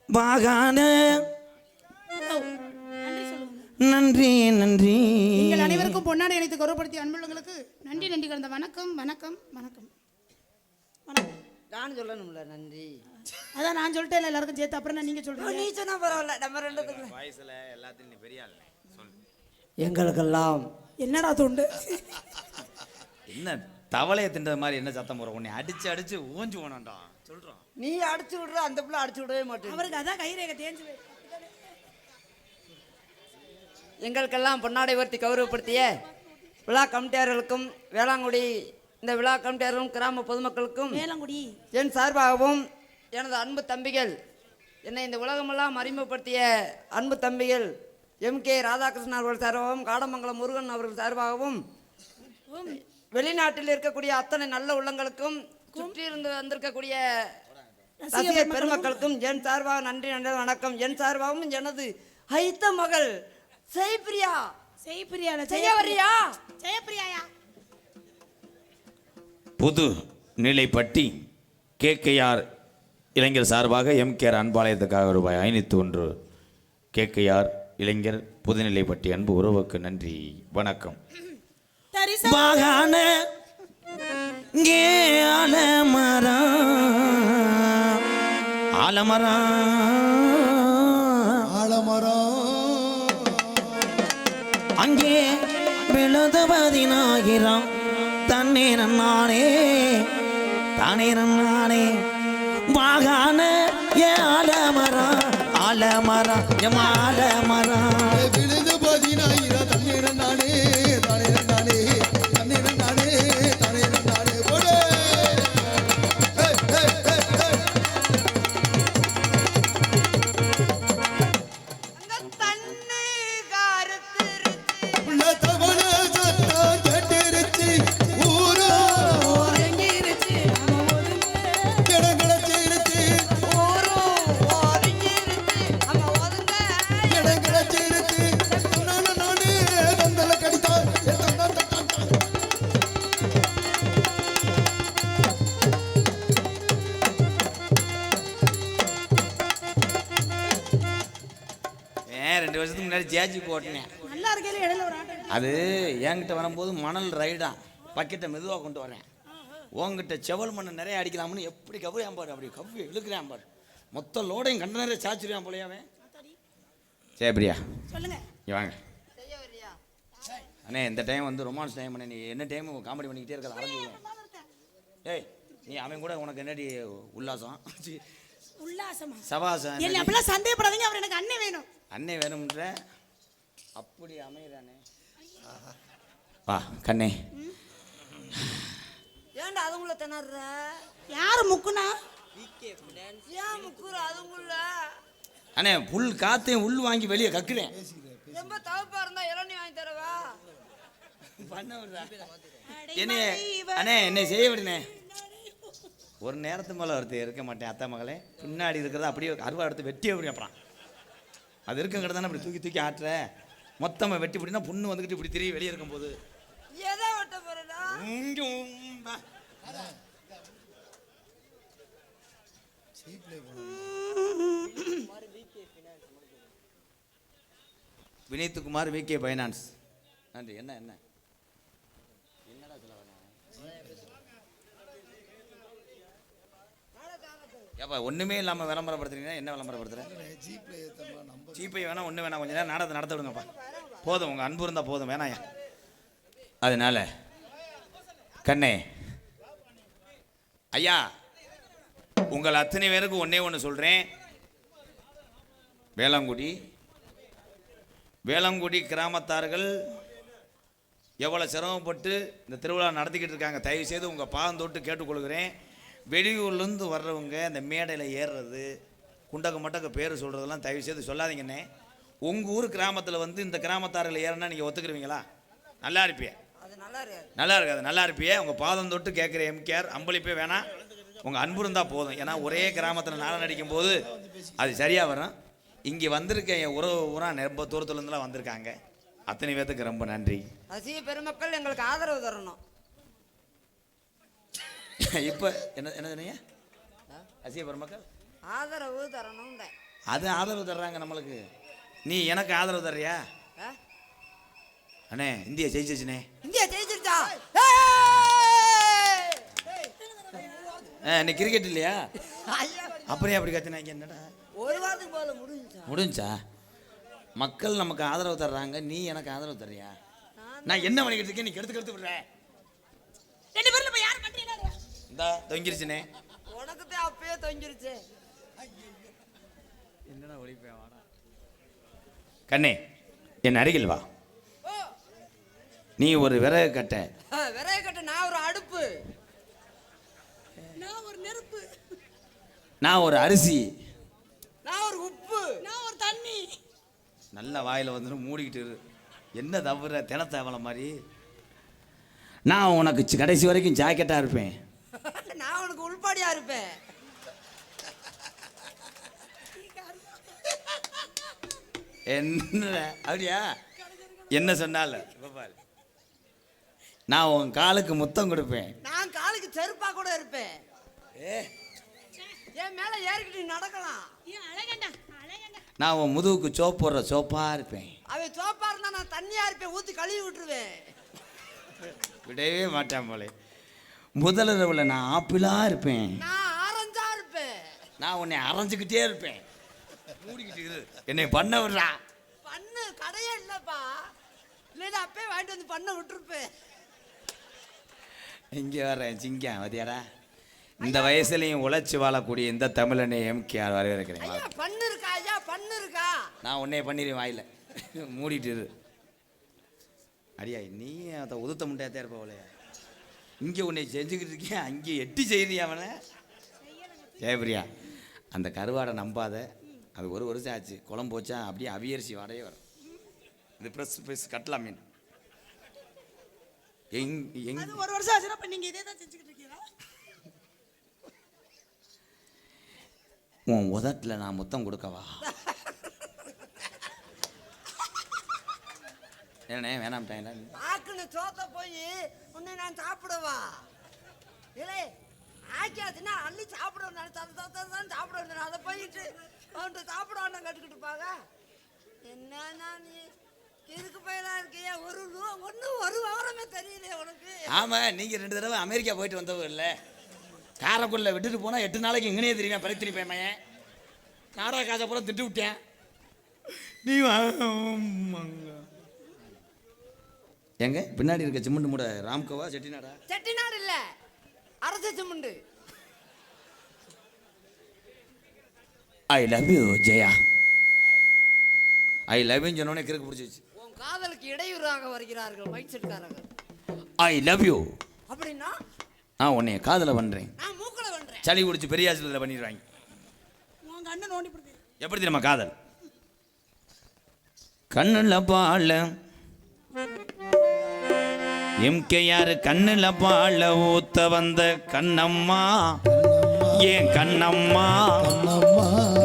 Speaker 1: வாகான நன்றி நன்றி.
Speaker 3: எங்கள் அனைவருக்கும் பொன்னாடை அணிவித்து கௌரவப்படுத்திய அன்புள்ளங்களுக்கு நன்றி நன்றி கலந்த வணக்கம் வணக்கம் வணக்கம் வணக்கம்.
Speaker 4: நான் சொல்லணும்ல நன்றி.
Speaker 3: அதான் நான் சொல்லிட்டேன் எல்லாருக்கும் சேர்த்து. அப்புறம் நீங்க சொல்றீங்க.
Speaker 4: நீ சொன்னா பரவாயில்ல, நம்ம 2
Speaker 1: வயசுல எல்லாத்தையும் நீ பெரிய ஆள் சொல்லு.
Speaker 4: எங்களுக்கெல்லாம்
Speaker 3: என்னடா தொண்டு?
Speaker 1: என்ன தவளையை தின்றது மாதிரி என்ன சத்தம் போற? உன்னை அடிச்சு ஊஞ்சு போனான்டா சொல்றான்.
Speaker 4: நீ அடிச்சு விடுற, அந்த பிள்ளை அடிச்சு விடவே மாட்டேன்.
Speaker 3: அவருக்கு அதான் கைரேகை தேஞ்சு.
Speaker 4: எங்களுக்கெல்லாம் பொன்னாடை உயர்த்தி கௌரவப்படுத்திய விழா கமிட்டியாளர்களுக்கும் வேளாங்குடி இந்த விழா கமிட்டியாளர்களும் கிராம பொதுமக்களுக்கும்
Speaker 3: வேளாங்குடி
Speaker 4: என் சார்பாகவும் எனது அன்பு தம்பிகள் என்னை இந்த உலகமெல்லாம் அறிமுகப்படுத்திய அன்பு தம்பிகள் MK ராதாகிருஷ்ணன் அவர்கள் சார்பாகவும் காடமங்கலம் முருகன் அவர்கள் சார்பாகவும் வெளிநாட்டில் இருக்கக்கூடிய அத்தனை நல்ல உள்ளங்களுக்கும் சுற்றி இருந்து வந்திருக்கக்கூடிய ரசிகர் பெருமக்களுக்கும் என் சார்பாக நன்றி நன்றி வணக்கம். என் சார்பாகவும் எனது ஐத்த மகள் ஜெயபிரியா ஜெயபிரியா
Speaker 1: புது நிலைப்பட்டி KKR இளைஞர் சார்பாக MK அன்பாலயத்துக்காக ரூபாய் 501 KKR இளைஞர் புதுநிலைப்பட்டி அன்பு உறவுக்கு நன்றி வணக்கம். அங்கே விழுதுவதினாகிறான் தன்னே நன்னானே தானே நன்னானே வாகான ஆலமரா எமாலமரா
Speaker 2: விழுது பதினாயிரா தண்ணீர் நானே தானே நானே தண்ணீர் நானே தானே நானே போடு.
Speaker 1: ஜேஜி போட்டேன்.
Speaker 3: நல்லா இருக்கே. இடையில ஒரு ஆட்டம்.
Speaker 1: அது என்கிட்ட வரும்போது மணல் ரைடா. பக்கெட்டை மெதுவாக கொண்டு வரேன். உங்ககிட்ட செவல் மண்ணை நிறைய அடிக்கலாம்னு எப்படி கவ்வியான் பாரு, அப்படி கவ்வி இழுக்கிறான் பாரு. மொத்த லோடையும் கண்ட நிறைய சாச்சிருவான் போலையாவே. சரி பிரியா
Speaker 3: சொல்லுங்க.
Speaker 1: வாங்க அண்ணே. இந்த டைம் வந்து ரொமான்ஸ் டைம் பண்ண, நீ என்ன டைம் காமெடி பண்ணிக்கிட்டே இருக்கிறத ஆரம்பிடுவேன். ஏய் நீ அவன் கூட உனக்கு என்னடி உல்லாசம்?
Speaker 3: உல்லாசமா?
Speaker 1: சபாசம்.
Speaker 3: என்ன அப்படிலாம் சந்தேகப்படாதீங்க, அவர் எனக்கு அண்ணே வேணும்.
Speaker 1: அண்ணே வேணும்ன்ற அப்படி அமைகிறானே. வா கண்ணே.
Speaker 4: ஏன்டா அதுங்குள்ள திணற?
Speaker 3: யாரு முக்குனா?
Speaker 4: ஏன் முக்குற அதுங்குள்ள?
Speaker 1: அண்ணே புல் காத்தையும் உள் வாங்கி வெளியே கக்குறேன்.
Speaker 4: ரொம்ப தவப்பா இருந்தா இளநீ வாங்கி தரவா?
Speaker 1: என்ன அண்ணே என்னை செய்ய விடுனே. ஒரு நேரத்து மேலே ஒருத்தர் இருக்க மாட்டேன் அத்தை மகளே. பின்னாடி இருக்கிறத அப்படியே அருவா எடுத்து வெட்டி அப்படி அப்புறம் அது இருக்குங்கிறது தானே அப்படி தூக்கி தூக்கி ஆட்டுற. மொத்தமாக வெட்டி பிடினா புண்ணு வந்துக்கிட்டு இப்படி திரிய வெளியே இருக்கும்போது
Speaker 4: எதை வெட்ட போறடா?
Speaker 1: Vineeth Kumar VK Finance. நன்றி. என்ன என்ன என்னடா சொல்ல வரேன்? ஏப்பா ஒன்றுமே இல்லாமல் விளம்பரப்படுத்துறீங்கன்னா என்ன விளம்பரப்படுத்துகிறேன்? ஜிபே வேணாம், ஒன்று வேணாம், கொஞ்சம் நேரம் நாடகத்தை நடத்த விடுங்கப்பா. போதும், உங்கள் அன்பு இருந்தால் போதும், வேணாயா. அதனால கண்ணே ஐயா, உங்கள் அத்தனை பேருக்கு ஒன்றே ஒன்று சொல்கிறேன். வேளங்குடி கிராமத்தார்கள் எவ்வளோ சிரமப்பட்டு இந்த திருவிழா நடத்திக்கிட்டு இருக்காங்க. தயவு செய்து உங்கள் பாதம் தொட்டு கேட்டுக்கொள்கிறேன். வெளியூர்லேருந்து வர்றவங்க இந்த மேடையில் ஏறுறது, குண்டக்க மட்டக்க பேர் சொல்கிறதெல்லாம் தயவு செய்து சொல்லாதீங்கண்ணே. உங்கள் ஊர் கிராமத்தில் வந்து இந்த கிராமத்தார்கள் ஏறினா நீங்கள் ஒத்துக்குருவீங்களா? நல்லா இருப்பியே? நல்லா இருக்காது. நல்லா இருப்பியே. உங்கள் பாதம் தொட்டு கேட்குற எம்கேஆர் அம்பளிப்பே வேணாம், உங்கள் அன்பு இருந்தால் போதும். ஏன்னா ஒரே கிராமத்தில் நாடகம் நடிக்கும் போது அது சரியாக வரும். இங்கே வந்திருக்க என் உறவு பூரா ரொம்ப தூரத்துலேருந்துலாம் வந்திருக்காங்க. அத்தனை பேர்த்துக்கு ரொம்ப நன்றி.
Speaker 4: ரசிக பெருமக்கள் எங்களுக்கு ஆதரவு தரணும்.
Speaker 1: இப்போ என்ன என்ன சொன்னீங்க? ரசிக பெருமக்கள்
Speaker 4: ஆதரவு தரணும்.
Speaker 1: அது ஆதரவு தர்றாங்க நம்மளுக்கு. நீ எனக்கு ஆதரவு தர்றியா? அண்ணே இந்தியா ஜெயிச்சிச்சுனே.
Speaker 4: இந்தியா ஜெயிச்சிருச்சா?
Speaker 1: நீ கிரிக்கெட் இல்லையா? அப்புறம் அப்படி கத்தினாங்க. என்னடா
Speaker 4: ஒரு வாரத்துக்கு போல
Speaker 1: முடிஞ்சா? மக்கள் நமக்கு ஆதரவு தர்றாங்க, நீ எனக்கு ஆதரவு தர்றியா? நான் என்ன பண்ணிக்கிட்டு இருக்கேன்? நீ கெடுத்து விடுற.
Speaker 3: ரெண்டு பேர்ல போய் யார் பண்றீங்க?
Speaker 1: இந்தா தொங்கிருச்சுனே.
Speaker 4: உனக்கு தான் அப்பவே தொங்கிருச்சு.
Speaker 1: என்னடா ஒளிப்பேன் வாடா. கண்ணே என் அருகில் வா. நீ ஒரு விறகு கட்ட.
Speaker 4: நான் ஒரு அடுப்பு.
Speaker 3: நான் ஒரு நெருப்பு.
Speaker 1: நான் ஒரு அரிசி.
Speaker 4: நான் ஒரு உப்பு.
Speaker 3: நான் ஒரு தண்ணி.
Speaker 1: நல்ல வாயில் வந்து மூடிக்கிட்டு இரு. என்ன தவிர தினத்தவளை மாதிரி. நான் உனக்கு கடைசி வரைக்கும் ஜாக்கெட்டாக இருப்பேன்.
Speaker 4: நான் உனக்கு உள்பாடியா இருப்பேன்.
Speaker 1: என்ன அப்படியா? என்ன சொன்னால நான் உன் காலுக்கு முத்தம் கொடுப்பேன்.
Speaker 4: நான் காலுக்கு செருப்பா கூட இருப்பேன். என் மேல ஏறிக்கிட்டு நடக்கலாம்.
Speaker 1: நான் உன் முதுகுக்கு சோப்பு போடுற சோப்பா இருப்பேன்.
Speaker 4: அவன் சோப்பா இருந்தா நான் தண்ணியா இருப்பேன், ஊத்தி கழுவி விட்டுருவேன்.
Speaker 1: விடவே மாட்டேன் போலே. முதலிரவுல நான் ஆப்பிளா இருப்பேன்.
Speaker 4: நான் ஆரஞ்சா இருப்பேன்.
Speaker 1: நான் உன்னை அரைஞ்சுக்கிட்டே இருப்பேன். மூடிக்கிட்டு இரு. என்னை பண்ண விடுறா.
Speaker 4: பண்ணு கடையே இல்லப்பா, இல்லைன்னா அப்பே வாங்கிட்டு வந்து பண்ண விட்டுருப்பேன்.
Speaker 1: இங்கே வர்றேன் சிங்கம் வதியாடா. இந்த வயசுலையும் உழைச்சி வாழக்கூடிய இந்த தமிழனை எம்கேஆர் வரவேற்கிறேன்.
Speaker 4: பண்ணு இருக்கா ஐயா? பண்ணு இருக்கா?
Speaker 1: நான் உன்னைய பண்ணிடுவேன் வாயில. மூடிட்டு இரு. அடியா நீ அதை உதுத்த முட்டையாத்தே இருப்பவளையா? இங்கே உன்னை செஞ்சுக்கிட்டு இருக்கேன், அங்கே எட்டி செய்யறியா அவனை? ஜெயபிரியா அந்த கருவாடை நம்பாத. அது ஒரு வருஷம் ஆச்சு, குழம்பு வச்சா அப்படியே அவியரிசி வாடையே வரும். இது ப்ரெஸ் கட்லா மீன்.
Speaker 3: ஒரு வருஷம் ஆச்சுன்னா இப்ப நீங்க இதே தான் செஞ்சுக்கிட்டு இருக்கீங்களா?
Speaker 1: உன் உதட்டில் நான் முத்தம் கொடுக்கவா? ஏண்ணே வேணாம்ட்டாங்களா?
Speaker 4: ஆக்குன்னு சோத்த போய் உன்னை நான் சாப்பிடவா? இல்லை ஆக்கியாச்சுன்னா அள்ளி சாப்பிடுவேன். நான் சாப்பிட வந்தேன். அதை போயிட்டு அவன்கிட்ட சாப்பிடுவான்னு கட்டுக்கிட்டு பாங்க. என்னன்னா நீ இதுக்கு பயலா இருக்கியா ஒரு வாரமே தெரியலையே உனக்கு.
Speaker 1: ஆமா, நீங்க 2 தடவை அமெரிக்கா போயிட்டு வந்தவர் இல்ல, காரைக்குள்ள விட்டுட்டு போனா 8 நாளைக்கு இங்கனே தெரியுமா பரித்திரி பையன். நாடக காசை பூரா திட்டு விட்டேன். நீ எங்க பின்னாடி இருக்க சிமெண்ட் மூட ராம்கோவா செட்டிநாடா?
Speaker 4: செட்டிநாடு இல்ல, அரச cement.
Speaker 1: I love you Jaya. I love you சொன்னோடனே கிறுக்கு பிடிச்சிச்சு.
Speaker 4: உன் காதலுக்கு இடையூறாக வருகிறார்கள் மைண்ட் செட்காரங்க.
Speaker 1: ஐ லவ் யூ
Speaker 4: அப்படின்னா
Speaker 1: நான் உன்னைய காதல பண்றேன்.
Speaker 4: நான் மூக்கல பண்றேன்.
Speaker 1: சளி குடிச்சு பெரிய ஆஸ்பத்திரியில் பண்ணிடுவாங்க.
Speaker 3: உன் கண்ணை நோண்டி பிடிச்சி
Speaker 1: எப்படி தெரியுமா காதல்? கண்ணுல பால எம்கேஆர் கண்ணுல பால ஊத்த வந்த கண்ணம்மா, ஏன் கண்ணம்மா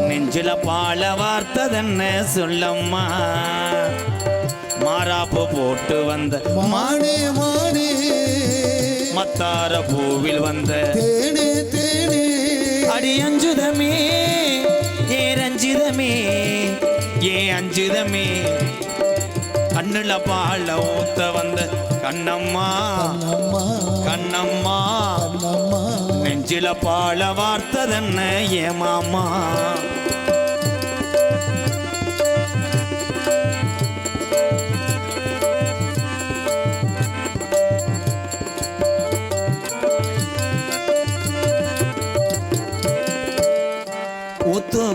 Speaker 1: நெஞ்சில பால வார்த்ததென்ன சொல்லம்மா, மாறாப்பு போட்டு வந்த
Speaker 2: மானே மானே
Speaker 1: மத்தார பூவில் வந்த
Speaker 2: தேனே தேனே
Speaker 1: அடி அஞ்சுதமே ஏ ரஞ்சிதமே ஏ அஞ்சுதமே, கண்ணுல பால ஊத்த வந்த கண்ணம்மா
Speaker 2: அம்மா
Speaker 1: கண்ணம்மா
Speaker 2: அம்மா
Speaker 1: நெஞ்சில பால வார்த்ததென்ன ஏ மாமா.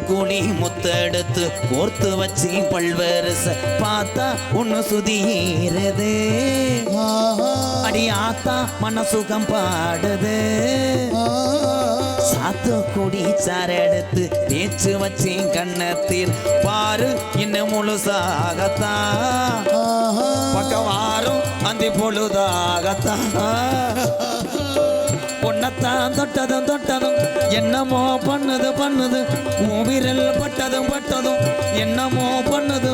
Speaker 1: கூலி முத்தெடுத்து கோர்த்து வச்சு பல்வரிச பார்த்தா ஒன்னு சுதீரது, அடி ஆத்தா மனசுகம் பாடுது, சாத்து கொடி சாரெடுத்து தேய்ச்சு வச்சு கண்ணத்தில் பாரு இன்னும் முழுசாகத்தான் பக்கவாரும் அந்தி பொழுதாகத்தான், பொன்னத்தான் தொட்டதும் தொட்டதும் என்னமோ பண்ணுது பண்ணுது, விரல் பட்டதும் பட்டதும் என்னமோ பண்ணுது,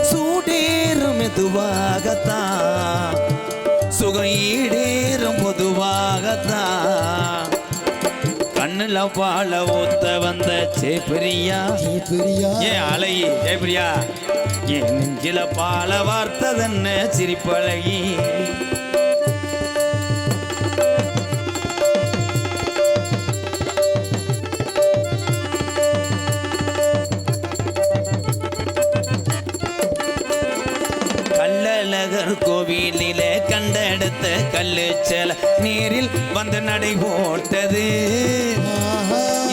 Speaker 1: சூடேறும் மெதுவாகத்தான் சுகம் ஈடேறும் பொதுவாகத்தான், கண்ணுல பால ஊத்த வந்த சேப்பிரியா ஏன் அழகி சேப்பிரியா, என் நெஞ்சில பால வார்த்ததென்ன சிரிப்பழகி. கோவிலில கண்டெடுத்த கல்லு செல நீரில் வந்து நடை போட்டது,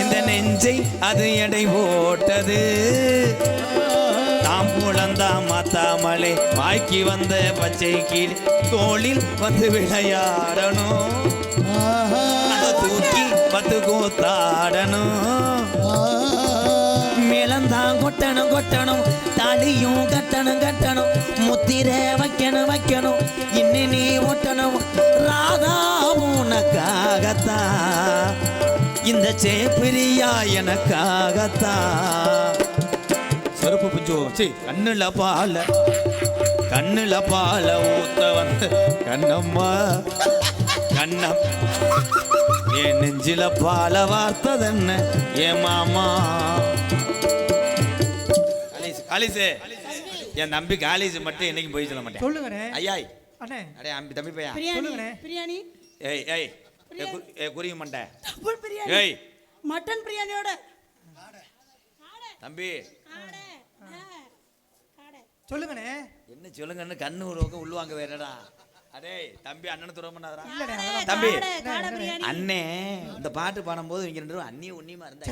Speaker 1: இந்த நெஞ்சை அது எடை போட்டது, தாம் குழந்தாம் மாத்தாமலை வாய்க்கு வந்த பச்சை கீழ் தோளில் வந்து விளையாடணும், அதை தூக்கி பத்து கூத்தாடணும், மேலந்தான் கொட்டணும் கொட்டணும் தாலியும் கட்டணும் கட்டணும், முத்திர வைக்கணும் வைக்கணும் இன்னி நீ ஒட்டணும், ராதா உனக்காகத்தான் இந்த சேப்பிரியா எனக்காகத்தான், செருப்பு புஞ்சு சி கண்ணுல பால ஊத்த வந்து கண்ணம்மா கண்ணம் என் நெஞ்சில பால வார்த்ததென்ன ஏ மாமா. காலிசு என் தம்பி காலிசு மட்டும் என்னைக்கும் போய் சொல்ல மாட்டேன்.
Speaker 5: சொல்லுங்கண்ணே.
Speaker 1: ஐயாய்
Speaker 5: அண்ணே
Speaker 1: அடே அம்பி தம்பி பையா
Speaker 5: சொல்லுங்கண்ணே.
Speaker 3: பிரியாணி
Speaker 1: ஏய் ஏய் குறிய மண்டை
Speaker 3: டபுள் பிரியாணி
Speaker 1: ஏய்
Speaker 3: மட்டன் பிரியாணியோட
Speaker 1: தம்பி
Speaker 5: சொல்லுங்கண்ணே.
Speaker 1: என்ன சொல்லுங்கன்னு கண்ணு உருவங்க உள்ளுவாங்க வேறடா. அடே தம்பி அண்ணனு துரோகம் பண்ணாதடா.
Speaker 5: இல்லண்ணே
Speaker 1: தம்பி
Speaker 3: காடை பிரியாணி
Speaker 1: அண்ணே இந்த பாட்டு பாடும்போது இங்க 2 அண்ணியும் உன்னியுமா இருந்தா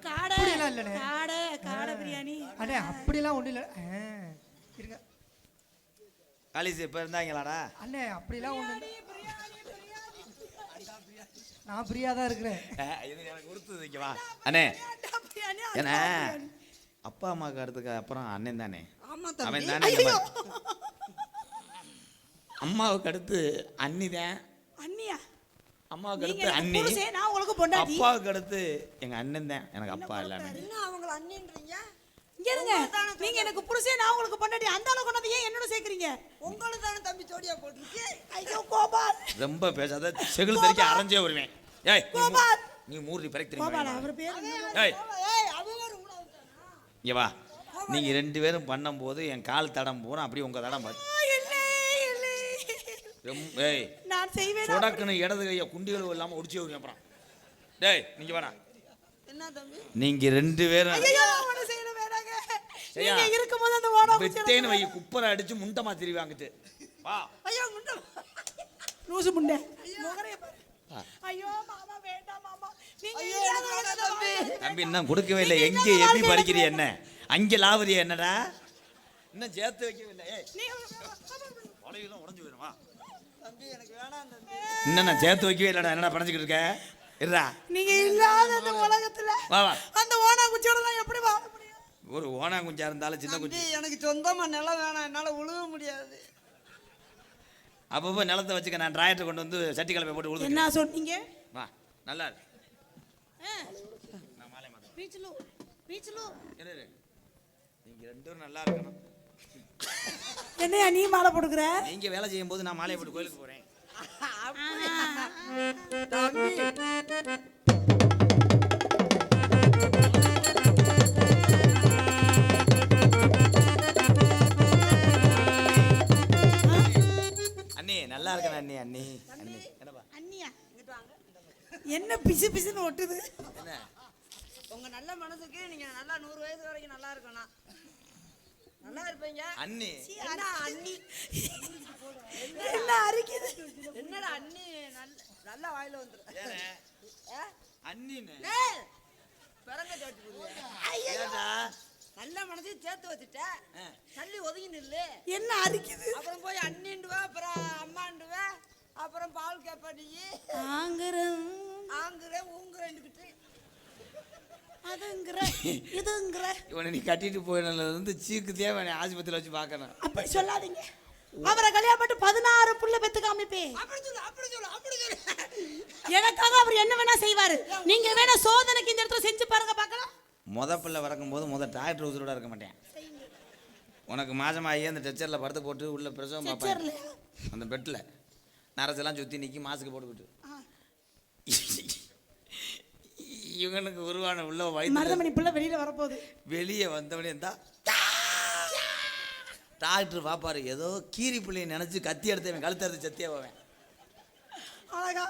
Speaker 3: காடை
Speaker 5: அப்படிலாம் இல்லண்ணே.
Speaker 3: காடை பிரியாணி
Speaker 5: அண்ணே அப்படிலாம் ஒண்ணு இல்ல. இருங்க
Speaker 1: காலிஸ் இப்ப இருந்தாங்களாடா?
Speaker 5: அண்ணே அப்படிலாம் ஒண்ணு இல்ல. நான் ஃப்ரீயா தான் இருக்கிறேன்.
Speaker 1: இது எனக்கு கொடுத்தது இங்க வா அண்ணே. ஏன்னா அப்பா அம்மாக்கு அடுத்துக்கு அப்புறம் அண்ணன் தானே. அவன் தானே அம்மாவுக்கு அடுத்து அண்ணி தான்.
Speaker 3: அண்ணியா?
Speaker 1: அம்மாவுக்கு அடுத்து அண்ணி,
Speaker 3: நான் உங்களுக்கு பொண்டாட்டி.
Speaker 1: அப்பாவுக்கு அடுத்து எங்க அண்ணன் தான். எனக்கு அப்பா எல்லாமே.
Speaker 4: என்ன அவங்கள அண்ணின்றீங்க?
Speaker 3: இங்க இருங்க. நீங்க எனக்கு புருஷன், நான் உங்களுக்கு பொண்டாட்டி. அந்த அளவுக்கு கொண்டாந்து ஏன் என்னோட சேர்க்கறீங்க?
Speaker 4: உங்களுக்கு தான தம்பி ஜோடியா போட்டுருக்கு.
Speaker 3: ஐயோ கோபால்,
Speaker 1: ரொம்ப பேசாத. செகுல் தெரிக்க அரஞ்சே வருவேன். ஏய்
Speaker 3: கோபால்,
Speaker 1: நீ மூர்த்தி பரக் தெரியுமா?
Speaker 3: கோபால் அவர் பேர்
Speaker 1: ஏய்
Speaker 4: ஏய் அவ வேற உள்ள வந்துட்டானா?
Speaker 1: இங்க வா. நீங்க 2 பேரும் பண்ணும்போது என் கால் தடம் போறோம், அப்படியே உங்க தடம் பார்த்து ஏய்
Speaker 3: நான் செய்வேன்.
Speaker 1: சொடக்குன்னு இடது கையை குண்டிகள் இல்லாம ஒடிச்சு வைங்க. அப்புறம் டேய் நீங்க வேணா,
Speaker 4: என்ன தம்பி?
Speaker 1: நீங்க 2 பேரும்
Speaker 3: ஐயோ அவனை செய்யணும் வேணாங்க.
Speaker 1: செய்யா.
Speaker 3: நீங்க இருக்கும்போது அந்த ஓட
Speaker 1: வெட்டேன்னு வை, குப்பரை அடிச்சு முண்டமா திரும்பி வாங்கிட்டு வா.
Speaker 4: ஐயோ முண்டை.
Speaker 3: லூசு முண்டை முகரைய பாரு. ஐயோ மாமா வேண்டாம் மாமா. நீங்க
Speaker 4: ஐயோ,
Speaker 3: இல்லாத
Speaker 4: எனக்கு வேணாம்
Speaker 3: இடத்துல
Speaker 4: தம்பி.
Speaker 3: வாங்க.
Speaker 1: தம்பி இன்னும் கொடுக்கவே இல்லை. எங்க எப்படி படிக்கிறிய என்ன? அங்க லாவரியா என்னடா? இன்னும் சேர்த்து வைக்கவே இல்லை. ஏய் வலையெல்லாம் உடைஞ்சு போயிடும். வா
Speaker 4: தம்பி எனக்கு வேணாம் தம்பி.
Speaker 1: இன்னும் நான் சேர்த்து வைக்கவே இல்லடா. என்னடா படைச்சிக்கிட்டு இருக்க? இருடா
Speaker 3: நீங்க இல்லாத அந்த உலகத்துல
Speaker 1: வா வா.
Speaker 3: அந்த ஓனா குச்சியோட நான் எப்படி வாழ முடியும்?
Speaker 1: ஒரு ஓனா குஞ்சா இருந்தாலும் சின்ன
Speaker 4: தம்பி
Speaker 1: குஞ்சு
Speaker 4: எனக்கு சொந்தமா நிலம் வேணாம், என்னால உழுக முடியாது.
Speaker 1: அப்பப்போ நிலத்தை வச்சுக்க. நான் டிராக்டர் கொண்டு வந்து சட்டி கலப்பை போட்டு உழுது.
Speaker 3: என்ன சொன்னீங்க?
Speaker 1: வா நல்லா இருக்கு.
Speaker 3: பீச்சலு பீச்சலு
Speaker 1: இரு, இரு. நீங்க 2 பேரும் நல்லா இருக்கணும்.
Speaker 3: என்னையா நீ மாலை போட்டுக்கிற?
Speaker 1: நீங்க வேலை செய்யும் போது நான் மாலையை போட்டு கோயிலுக்கு போறேன்.
Speaker 4: தம்பி
Speaker 1: அண்ணி நல்லா இருக்கணும். அண்ணி அண்ணி அண்ணி என்னப்பா
Speaker 3: அண்ணியா
Speaker 4: இங்கிட்டு வாங்க.
Speaker 3: என்ன பிசு பிசுன்னு ஒட்டுது?
Speaker 1: என்ன?
Speaker 4: உங்க நல்ல மனசுக்கு நீங்க நல்லா 100 வயசு வரைக்கும் நல்லா இருக்கணும், நல்லா இருப்பீங்க.
Speaker 1: அண்ணி
Speaker 4: என்ன அண்ணி?
Speaker 3: என்ன அரிக்குது?
Speaker 4: என்னடா அண்ணி? நல்லா வாயில வந்துரும்.
Speaker 1: ஏன் அண்ணின்னு
Speaker 4: ஏய், பிறங்க சேர்த்து போடுங்க.
Speaker 1: ஏடா?
Speaker 4: நல்ல மனசையும் சேர்த்து வச்சுட்ட, தள்ளி ஒதுங்கி நில்லு.
Speaker 3: என்ன அரிக்குது?
Speaker 4: அப்புறம் போய் அண்ணிண்டுவா, அப்புறம் அம்மாண்டுவா, அப்புறம் பால் கேப்ப நீ
Speaker 3: ஆங்கறம்
Speaker 4: ஆங்குற ஊங்குறேன்னுக்கிட்டு.
Speaker 3: அதுங்கற இதுங்கற
Speaker 1: இவனை நீ கட்டிட்டு போயினதுல இருந்து சீக்கு தேவை ஆஸ்பத்திரியில் வச்சு பார்க்கணும்.
Speaker 3: அப்படி சொல்லாதீங்க. அவரை கல்யாணம் பண்ணி 16 புள்ள பெத்து காமிப்பே.
Speaker 4: அப்படி சொல்லு, அப்படி சொல்லு, அப்படி சொல்லு.
Speaker 3: எனக்காக அவர் என்ன வேணா செய்வாரு. நீங்க வேணா சோதனைக்கு இந்த இடத்துல செஞ்சு பாருங்க பார்க்கலாம்.
Speaker 1: பிள்ளை வறக்கும்போது டாக்டர் உசுரோட இருக்க மாட்டேன். உனக்கு மாசமாகி அந்த டெச்சரில் படுத்து போட்டு உள்ள பிரசவம் பார்ப்பேன். அந்த பெட்டில் நரசெல்லாம் சுற்றி நிற்கி மாஸ்க்கு போட்டுக்கிட்டு இவனுக்கு உருவான உள்ள வயிற்று
Speaker 3: மருதமணி புள்ள வெளியில வரப்போகுது.
Speaker 1: வெளியே வந்தவனே தான் டாக்டர் பாப்பாரு. ஏதோ கீரி பிள்ளையை நினைச்சு கத்தி எடுத்தவன் கழுத்து எடுத்து சத்தியா போவேன்.
Speaker 3: அழகா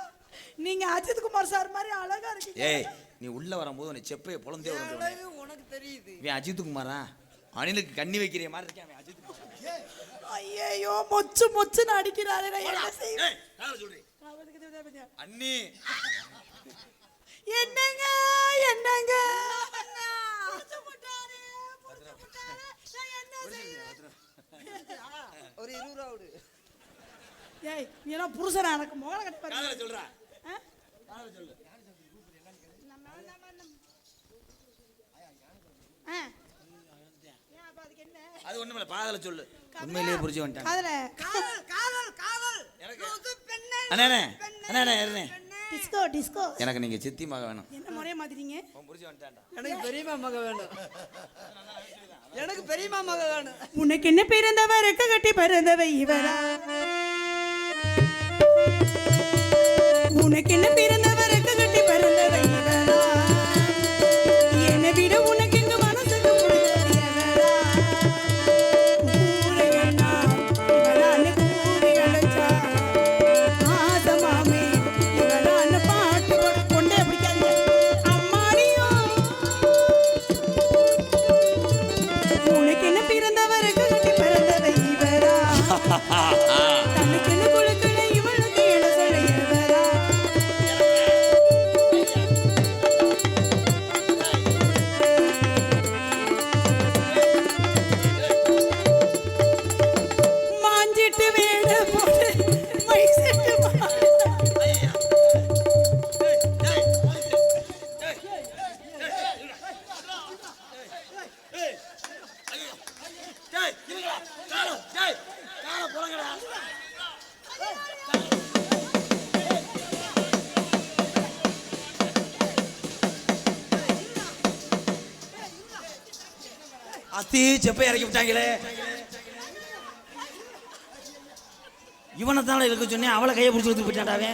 Speaker 3: நீங்க அஜித் குமார் சார் மாதிரி அழகா இருக்கீங்க.
Speaker 1: ஏய் நீ உள்ள வரும்போது உன்னை செப்பையை பொழந்தே வரும்.
Speaker 4: அழகு உனக்கு தெரியுது.
Speaker 1: இவன் அஜித் குமாரா? அணிலுக்கு கண்ணி வைக்கிற மாதிரி இருக்கேன் அவன் அஜித் குமார்.
Speaker 3: ஐயோ மொச்சு மொச்சுன்னு அடிக்கிறாரு. நான் என்ன செய்வேன்?
Speaker 1: ஏய், யாரை சொல்றீ? அண்ணி
Speaker 3: என்னங்க என்னங்க
Speaker 4: ஒரு 20 ரூபா விடு.
Speaker 3: ஏய் நீ என்ன புருஷனா? எனக்கு மோள கட்டி பாரு.
Speaker 1: காதல சொல்றா.
Speaker 3: ஆ?
Speaker 1: காதல சொல்லு.
Speaker 3: ஆ. ஏன் அப்ப அதுக்கு என்ன?
Speaker 1: அது ஒண்ணுமில்ல, பாதல சொல்லு. உண்மையிலேயே புரிஞ்சு வந்துட்டாங்க.
Speaker 3: காதல
Speaker 4: காதல் காதல் காதல்.
Speaker 1: எனக்கு
Speaker 4: புது பெண்ணே.
Speaker 1: அண்ணே அண்ணே அண்ணே
Speaker 3: டிஸ்கோ டிஸ்கோ.
Speaker 1: எனக்கு நீங்க சித்தி மக வேணும்.
Speaker 3: என்ன முறைய மாத்திட்டீங்க?
Speaker 1: உன் புரிஞ்சு வந்துட்டான்டா.
Speaker 4: எனக்கு பெரியம்மா மக வேணும். எனக்கு பெரியம்மா மக வேணும்.
Speaker 3: உனக்கு என்ன பிறந்தவ ரெக்க கட்டி பிறந்தவ இவரா? உனக்கு என்ன பிறந்தவ ரெக்க கட்டி பிறந்தவ இவரா? என்னை விட உனக்கு எங்க மனசுக்கு பிடிச்சது எவரா? ஊரையெல்லாம் இவரான்னு கூவி அழைச்சா, ஆசமாமே இவரான்னு பாட்டு கொண்டே பிடிக்காதீங்க. அம்மாடியோ உனக்கு என்ன பிறந்தவ ரெக்க கட்டி பிறந்தவ இவரா? தனக்கு என்ன கொடுக்கல இவளுக்கு என்ன சொல்ல எவரா? மாஞ்சிட்டு வேட போட்டு மைசெட்டு
Speaker 1: அத்தி செப்பை இறக்கி விட்டாங்களே. இவனை தானே இருக்க சொன்னேன். அவளை கையை பிடிச்சி எடுத்து போயிட்டாண்டாவே.